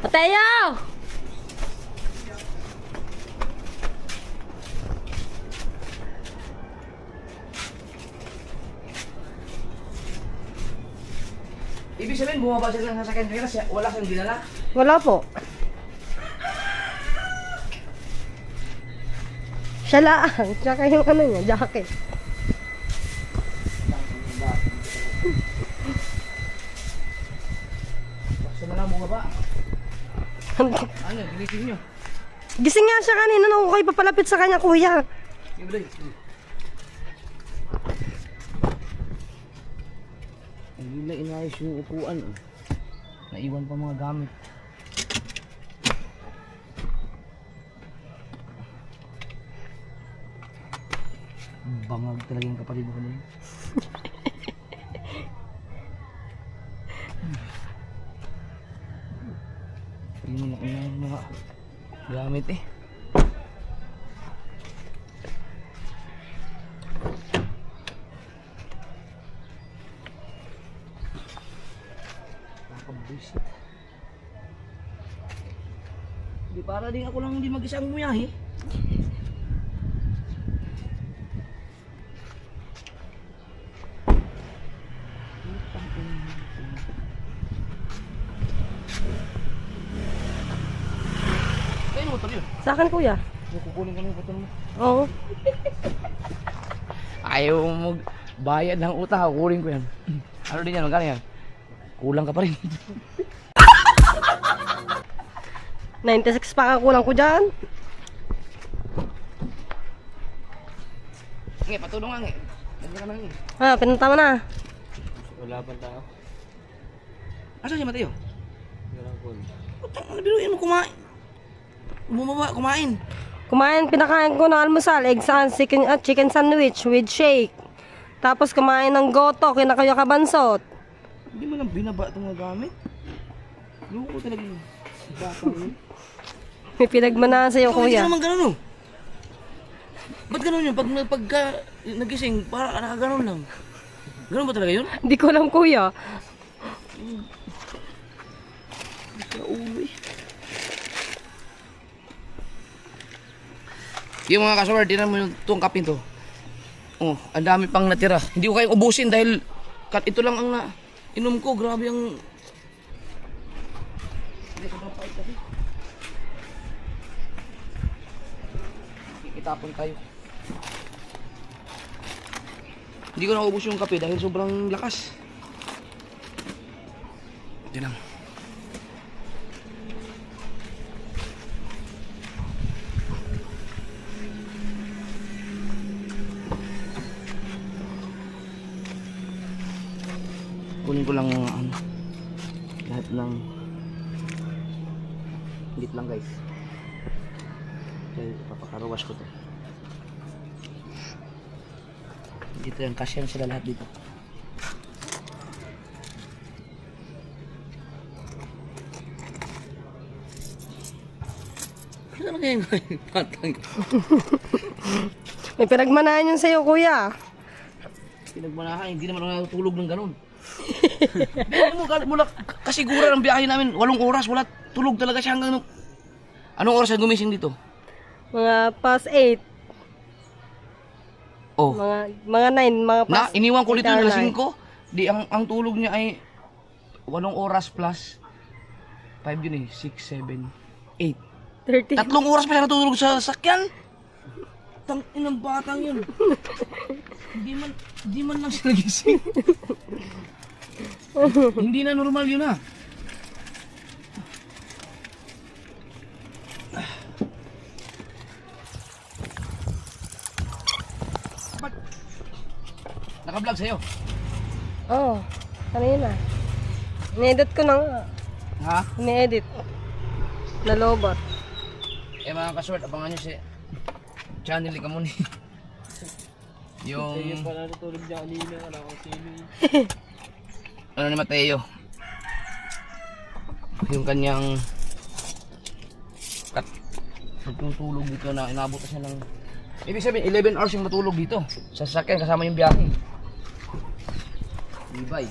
Mateo! Ibig sabihin, bumaba siya ng sasakyan kasi wala kang dinala. Wala po. Siya lang. Tsaka yung ano niya, jacket. Basta na lang bumaba. Ano, ginising nyo? Gising nga siya kanina nung ako'y papalapit sa kanya, kuya. Ibig. Hindi na inayos yung upuan. Oh. Naiwan pa mga gamit. Bangag talaga yung kapatid ko na yun. Hindi mo na yung mga gamit eh. Nakakabuisit. Di para din ako lang hindi mag-isang muyahe. Kaya motor yun. Sa akin, kuya. Kukunin ko na yung motor mo. Oo. Ayaw mo bayad ng utang, kukunin ko yan. Ano din yan, magkano yan? Kulang ka pa rin. 96 pa ka kulang ko dyan. Nge, patulong nga nge. Nandiyan ka na nge. Ah, pinunta mo na. Wala pa tao. Asa si Mateo? Putang, ano biruin mo kumain? Bumaba, kumain. Kumain, pinakain ko ng almusal, egg chicken sandwich with shake. Tapos kumain ng goto, kinakayo kabansot. Hindi mo lang binaba itong mga gamit. Luko talaga yun. Bata yun. May pinagmanahan sa'yo, Hindi kuya. ka naman ganun oh. Ba't ganun yun? Pagka nagising, para nakaganon lang. Ganun ba talaga yun? Hindi ko alam, kuya. Sa ulo eh. Yung mga kasawar, tinan mo yung tungkapin to. Oh, ang dami pang natira. Hindi ko kayong ubusin dahil ito lang ang inom ko. Grabe ang... Itapon tayo. Hindi ko naubos yung kape dahil sobrang lakas. Ito lang. Kunin ko lang ano, lahat ng higit lang guys. Kaya papakarawas ko to. Dito yan, kasyan sila lahat dito. Ano kaya yung patang? May pinagmanahan yun sa'yo, kuya. Pinagmanahan, hindi naman ako natutulog ng ganun. Mula kasigura ng biyahe namin, 8 oras, wala tulog talaga siya hanggang anong oras na gumising dito? Mga past 8. Oh. Mga 9, mga Na, past iniwan ko dito na 9. 5. Di, ang tulog niya ay 8 oras plus 5 yun eh, 6, 7, 8. 30. 3 oras pa siya natutulog sa sakyan. Tang inang batang yun. Hindi man lang siya nagising. Hindi na normal yun ah. Naka-vlog sa'yo. Oo, kanina. Ini-edit ko na nga. Ha? Ini-edit. Nalobot. Eh mga kasword, abangan nyo si channel ni Kamuni. Yung... pala natulog niya kanina, wala ko sino. Ano ni Mateo? Yung kanyang... Nagtutulog dito na inabot na siya ng... Ibig sabihin, 11 hours yung matulog dito. Sa sasakyan kasama yung biyahe. Ibay.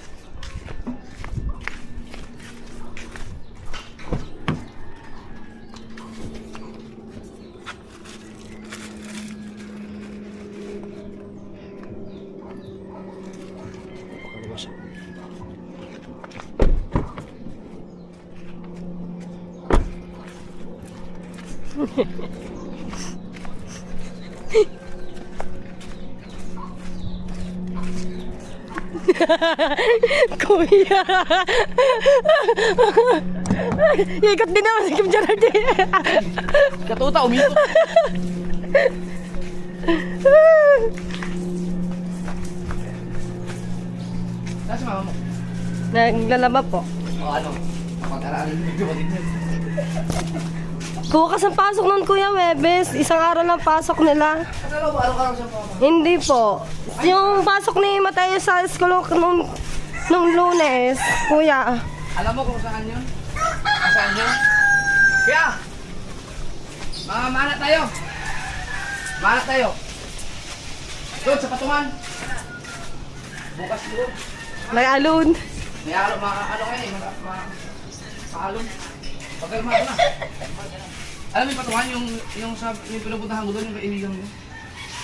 Kuya! Ikot din naman si Kim Gerard eh. Katuta, umikot. Saan si mama mo? Naglalaba po. O ano? Pag-aralin mo yung kapatid mo. Bukas ang pasok nun, Kuya Webes. Isang araw lang pasok nila. Ano ba? Araw-araw siya mama? Hindi po. Yung pasok ni Mateo sa school nung Lunes, Kuya. Alam mo kung saan yun? Saan yun? Kaya! Mana tayo! Mana tayo! Doon sa patungan! Bukas doon. May alun. May ano kayo eh, maalon. Pagkalma ko na. Alam mo yung patungan, yung pinupuntahan ko doon, yung kaibigan mo.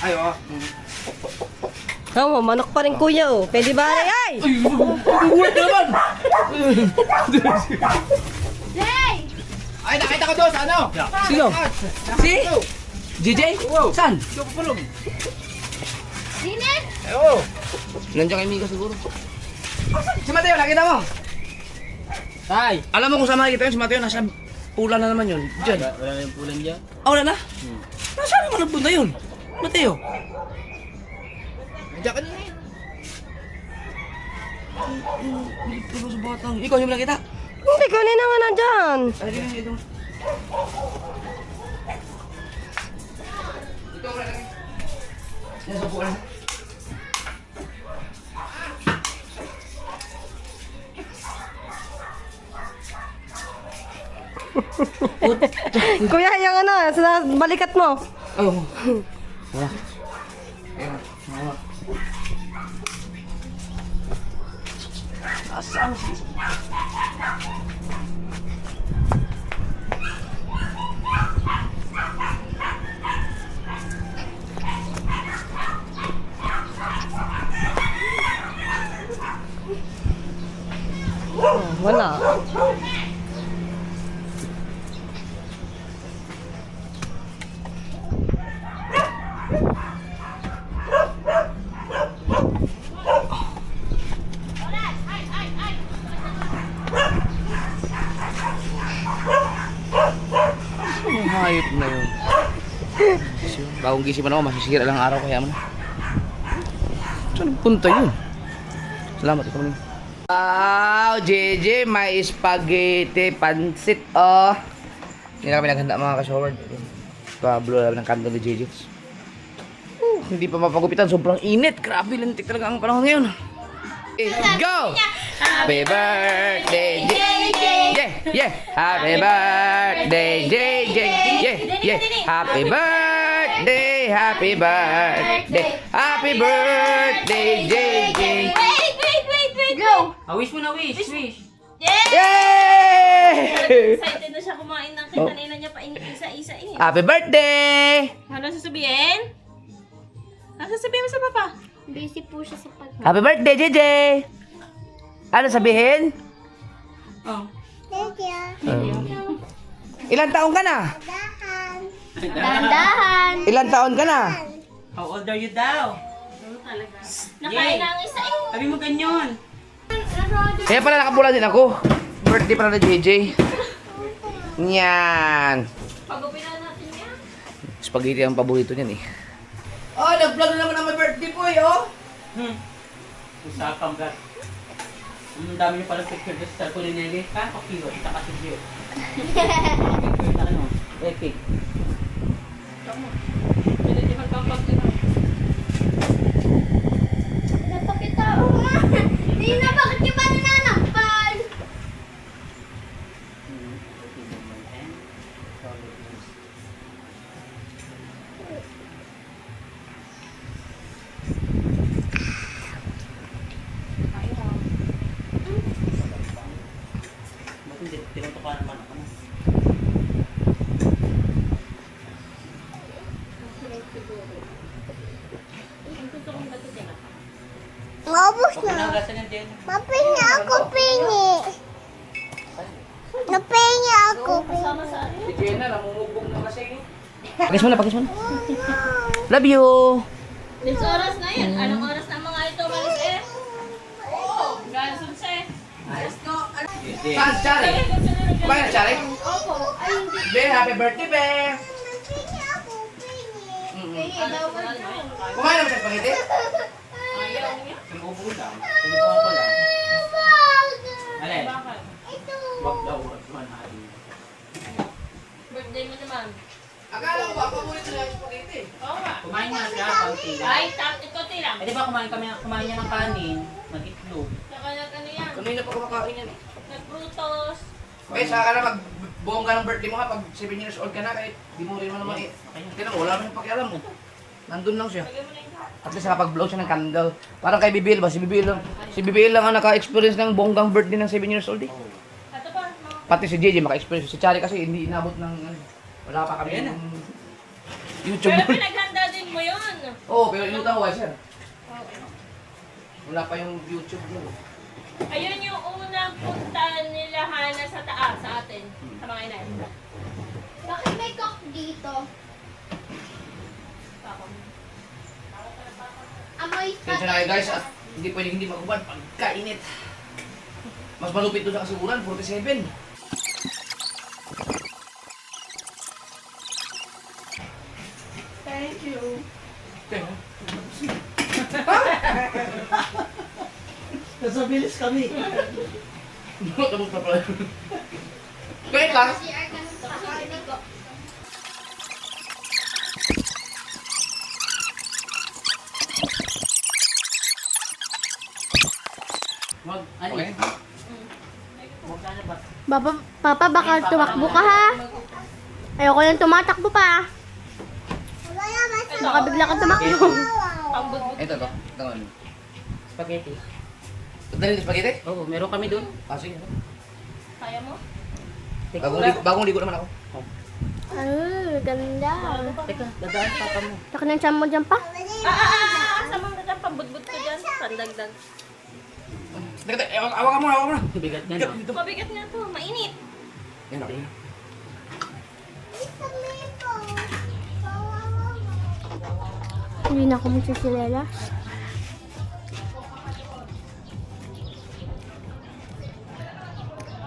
Ay, oo. Oo, manok pa rin, Kuya, oh. Pwede ba rin? Ay! Uwag ka naman! Ay, nakita ko doon sa ano? Sino? Si? JJ? Saan? Ikaw papulong. Dinet! Oo. Nandiyan kay Mika siguro. Si Mateo, nakita mo? Ay. Alam mo kung saan makikita yun? Si Mateo, nasa pula na naman yun. Diyan. Wala na yung pulan dyan? Ah, wala na? Nasaan naman nagpunta yun? Mateo? Nandiyan ka nila yun. Bilip ka ba sa batang? Ikaw yung nakita? Hindi, kunin naman na dyan. Ay, dito, dito. Ito, wala lagi. Yan sa pulan. Kuya, yung ano, sa balikat mo. Oh. Wala. Ayun. Wala. Asaan si... Oh, wala. Ang hayop na yun. Bagong gising pa na ako, masisira lang araw kaya mo na. Saan punta yun? Salamat, ikaw mo. Wow, JJ, may spaghetti, pansit, oh. Hindi na kami naghanda mga ka-shower. Pablo lang ng kanto ni JJ. Hindi pa mapagupitan, sobrang init. Grabe, lantik talaga ang panahon ngayon. Go! Happy birthday, JJ! Yeah, yeah! Happy birthday, JJ! Yeah, yeah! Happy birthday, happy birthday, happy birthday, JJ! Go! Wish mo na, wish. Yay! Excited na siya kumain ng kanina niya pa isa-isa eh. Happy birthday! Ano sasabihin? Ano sasabihin mo sa papa? Busy po siya sa pag... Happy birthday, JJ! Ano sabihin? Oh. Thank you. Ilang taong ka na? Dahan. Dahan-dahan. Ilan taon ka na? How old are you daw? Nakain na ang isa eh. Sabi mo ganyan. Kaya pala nakapula din ako. Birthday pala na JJ. Yan. Pagupin na natin yan. Spaghetti ang paborito niyan eh. Oh, nag-vlog na naman ang my birthday po eh, oh. Usapang ka. Ang dami niyo palang picture doon sa cellphone ni Nelly. Pakiwa, kita kasi siya. Picture na ano, epic. Napakita ko nga. Hindi na, bakit yung ba nananampal? Ba't hindi? Tinutukan naman ako. Maubos Pinagasan yan, Jen. Mapinga ako, pingi. Napinga ako. Si Jenna, namumubog na kasi. Pakis mo na, pakis mo na. Love you. This oras na yan. Anong oras na mga ito, Maris eh? Gansun siya. Saan si Chari? Kumain na Chari? Opo. Ay, hindi. Be, happy birthday, Be. Napinga ako, pingi. Pingi daw ko daw. Kumain na ba sa spaghetti? Ayaw niya. Tinubo lang. Tinubo ko lang. Alin? Ito. Wag daw, wag man. Birthday mo naman. Akala ko ba, paborito niya yung spaghetti. Oo nga. Kumain nga siya, konti lang. Ay, ito tira. Eh di ba kumain niya ng kanin, mag-itlog. Saka ano yan? Kanina pa kumakain yan eh. Nagprutos. Okay, saka na magbuong ka ng birthday mo ha. Pag 7 years old ka na, kahit di mo rin mo naman eh. Kaya wala naman yung pakialam mo. Nandun lang siya. At least nakapag-blow siya ng candle. Parang kay Bibil ba? Si Bibil lang ang naka-experience ng bonggang birthday ng 7 years old eh. Ito pa, mga Pati si JJ maka-experience. Si Chari kasi hindi inabot ng ano. Wala pa kami ng YouTube. pero pinaghanda din mo yun. Oo, pero inutan ko sir. Wala pa yung YouTube mo. Ayun yung unang punta nila Hana sa taas sa atin. Sa mga inay. Bakit may cock dito? Amoy Tensya na kayo guys at hindi pwedeng hindi magubad pagkainit. Mas malupit doon sa kasiguran, 47. Thank you. Nasa bilis kami. Tapos pa pala. Wait lang. CR ka nung pakakarinig ko. Wag, ano Okay. Wag ka na ba? Papa, baka tumakbo ka ha? Ayoko nang tumatakbo pa. Baka bigla kang tumakbo. Ito to. Tangan. Spaghetti. Dali ng spaghetti? Oo, meron kami doon. Sige. Kaya mo? Bagong ligo naman ako. Ganda. Teka, dadaan papa mo. Laki ng tiyan mo dyan pa. Samang na dyan, pambudbud ko dyan. Pandagdag. Teka, awak ka muna. Bigat nga no. Mabigat nga to, mainit. Yan ako. Hindi na ako magsisilelas.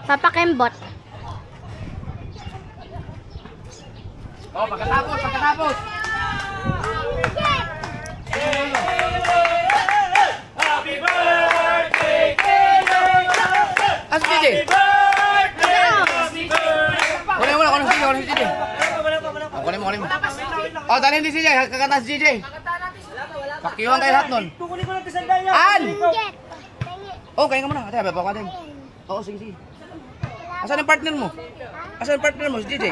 Papa Kembot. Oh, pagkatapos. As JJ. Kunin mo si JJ. Kunin mo. Oh, tali hindi si JJ. Kakanta si JJ. Pakiwan kayo lahat nun. An! Oh, kaya ka muna. Ate, habang ka din. Oo, sige. Asan yung partner mo? Si JJ?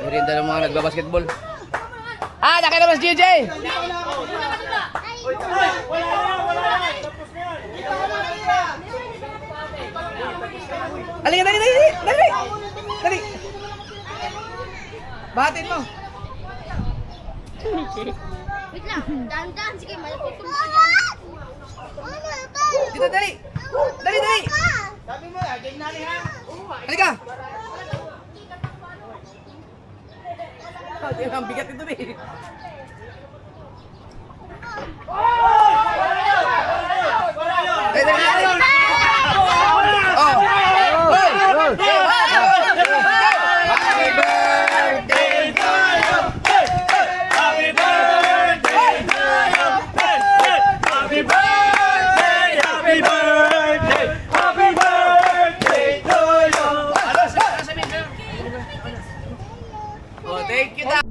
Merinda ng mga nagbabasketball. Ah, nakita naman si JJ! Halika, dali! Bahatin mo! Wait lang, dahan-dahan. Sige, malapit ko. Dito, dali! Halika! Ang bigat ito eh. Thank you, Dad.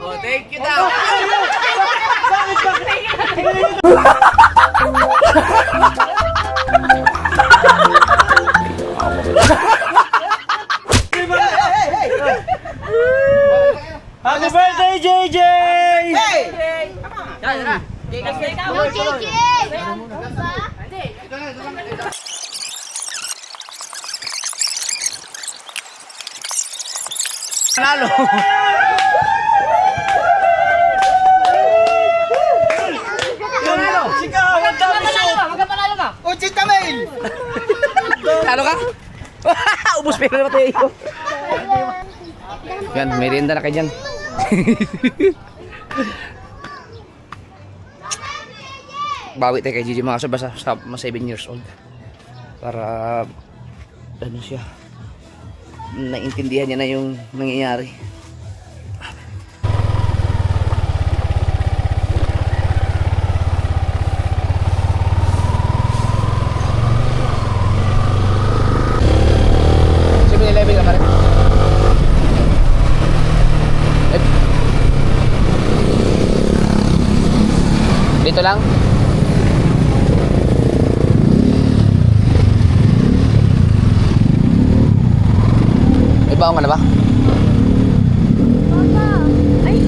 Oh, thank you, Dad. Happy birthday, JJ! Yo, JJ! Panalo. Talo ka? Ubus pera na tayo. Yan, merienda na kayo dyan. Bawi tayo kay Gigi mga kaso basta sa 7 years old. Para ano siya, naintindihan niya na yung nangyayari. Dito lang? May baong ka na ba? Papa, ay,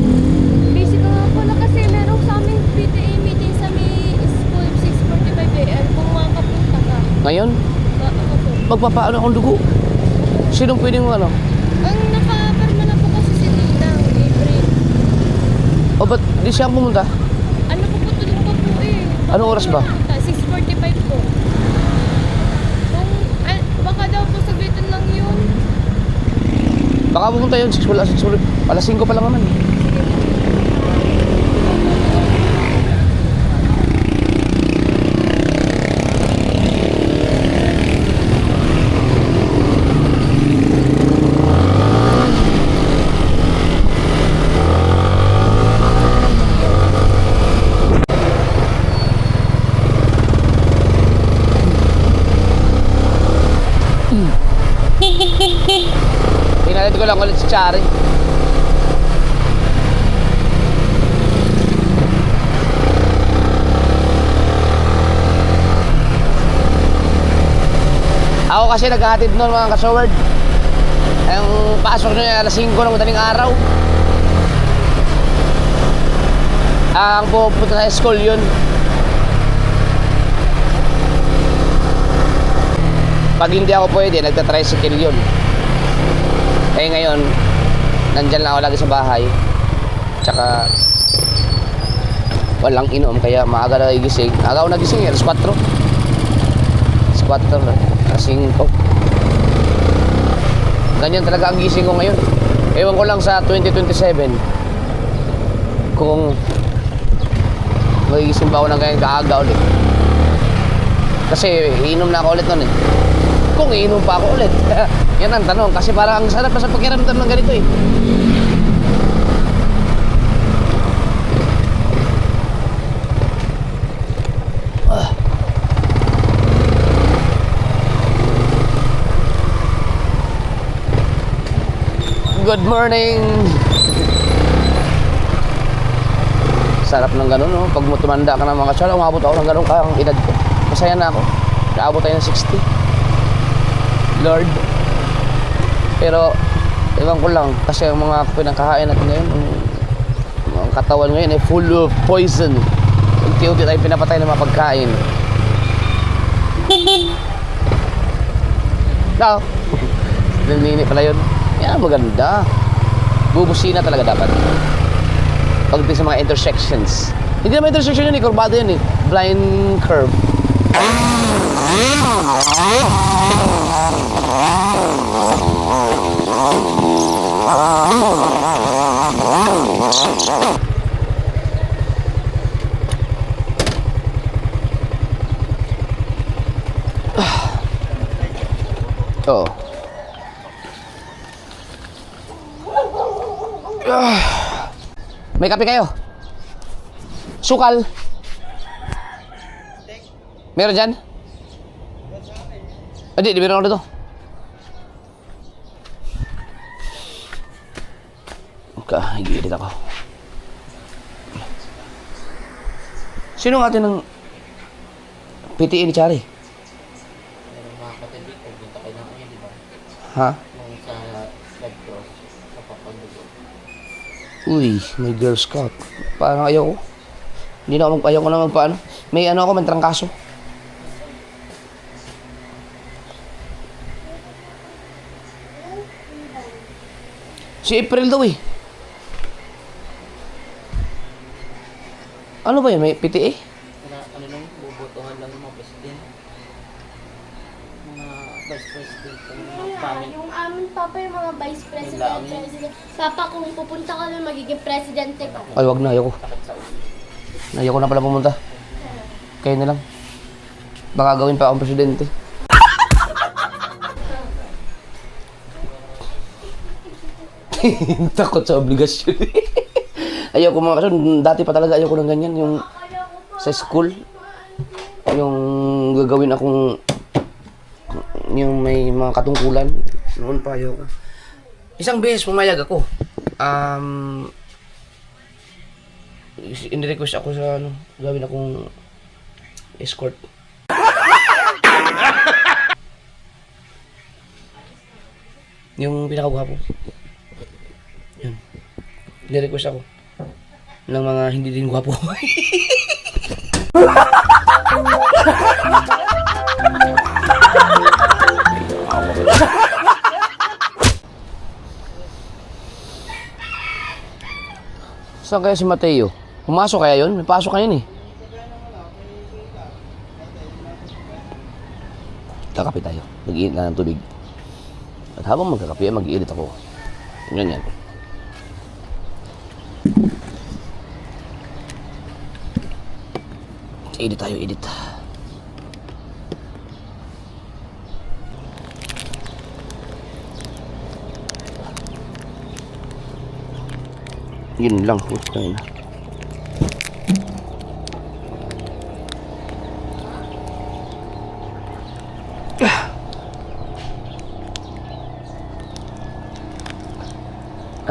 busy ka nga pala kasi meron sa aming PTA meeting sa may school 6:45 AM. Kung makapunta ka. Ngayon? Ako po. Magpapaano akong dugo? Sinong pwedeng ano? Ang nakaparma na po kasi si Ninang, April. O ba't di siya pumunta? Ano po po, tulong pa po eh. Anong oras ba? 6:45 po. Kung, baka daw po saglitan lang yun. Baka pumunta yun, 6 alas 5 pa lang naman. Pinalit ko lang ulit si Chari. Ako kasi naghahatid noon mga kasoward. Ang pasok niya alas 5 ng madaling araw. Ang pupunta sa school yun. Pag hindi ako pwede, nagta-tricycle yun. Eh ngayon, nandyan lang ako lagi sa bahay. Tsaka walang inom, kaya maaga na nagising. Aga ako nagising, alas 4. Alas 4 na, alas 5. Ganyan talaga ang gising ko ngayon. Ewan ko lang sa 2027 kung magigising ba ako ng ganyan kaaga ulit. Kasi iinom na ako ulit nun eh. Kung iinom pa ako ulit. Yan ang tanong. Kasi parang ang sarap pa sa pakiramdam ng ganito eh. Good morning! Sarap ng ganun, no? Pag mo tumanda ka ng mga tsala, umabot ako ng ganun kang edad ko. Masaya na ako. Naabot tayo ng 60. Lord. Pero, ewan ko lang, kasi ang mga pinakahain natin ngayon, ang katawan ngayon ay full of poison. unti-unti tayo pinapatay ng mga pagkain. No. Nilini pala yun. Yan, maganda. Bubusina talaga dapat. Pagdating sa mga intersections. Hindi naman intersection yun eh, kurbado yun eh. Blind curve. Oh. May kape kayo? Sukal? Meron dyan? Di meron ako dito. Higilid ako. Sino ang atin ng PTA ni Chari? Ha? Uy, may Girl Scout. Parang ayaw ko. Hindi na ako ayaw ko na magpaano. May ano ako, may trangkaso. Si April daw eh. Ano ba yun? May PTA? Ano lang, bubutuhan lang ng mga president. Mga vice president. Mga family. Yung amin papa, yung mga vice president, president. Papa, kung pupunta ka na, magiging presidente ka. Ay, wag na. Ayoko. Ayoko na pala pumunta. Kayo na lang. Baka gawin pa akong presidente. Takot sa obligasyon. Ayoko mga kaso, dati pa talaga ayoko ng ganyan. Yung sa school, yung gagawin akong yung may mga katungkulan. Noon pa ayoko. Isang beses pumayag ako. Ini-request ako sa ano, gawin akong escort. Yung pinakagwapo. Yun. Ini-request ako ng mga hindi din gwapo. Saan kaya si Mateo? Pumasok kaya yun? May pasok ka yun eh. Kakape tayo. Mag-iinit na ng tubig. At habang magkakape, mag-iinit ako. Yan. Edit tayo, edit. Yun lang, puta na.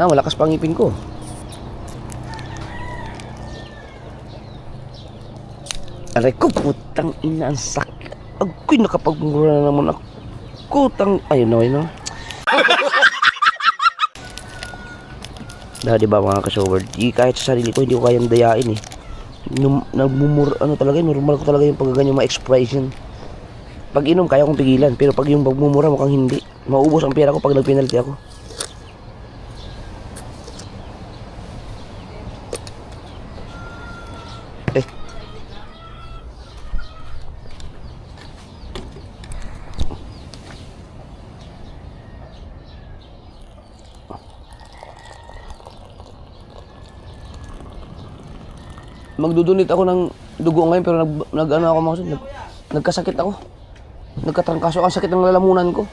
Malakas pa ang ngipin ko. Aray ko, putang ina, ang sakit. Agoy, nakapagmura na naman ako. Ayun na. Diba mga ka-shower, kahit sa sarili ko, hindi ko kayang dayain eh. Talaga, normal ko talaga yung pagganyan mga expression. Pag inom, kaya kong pigilan. Pero pag yung pagmumura, mukhang hindi. Maubos ang pera ko pag nagpenalty ako. Magdudunit ako ng dugo ngayon pero nagkasakit ako. Nagkatrangkaso ang sakit ng lalamunan ko.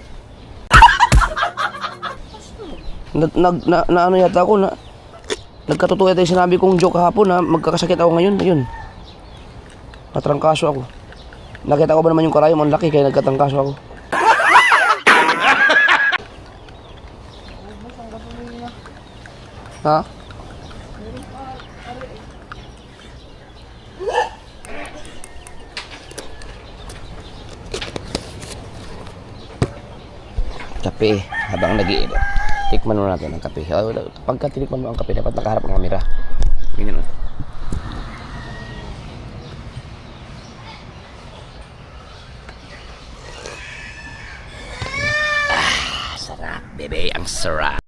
Ano yata ako na nagkatotoo yata yung sinabi kong joke kahapon na magkakasakit ako ngayon. Ayun. Natrangkaso ako. Nakita ko ba naman yung karayom ang laki kaya nagkatrangkaso ako. Ha? Kape habang nag-iinit. Tikman mo natin ang kape. Pagka tinikman mo ang kape, dapat nakaharap ng kamera. Ganyan o. Bebe, ang sarap.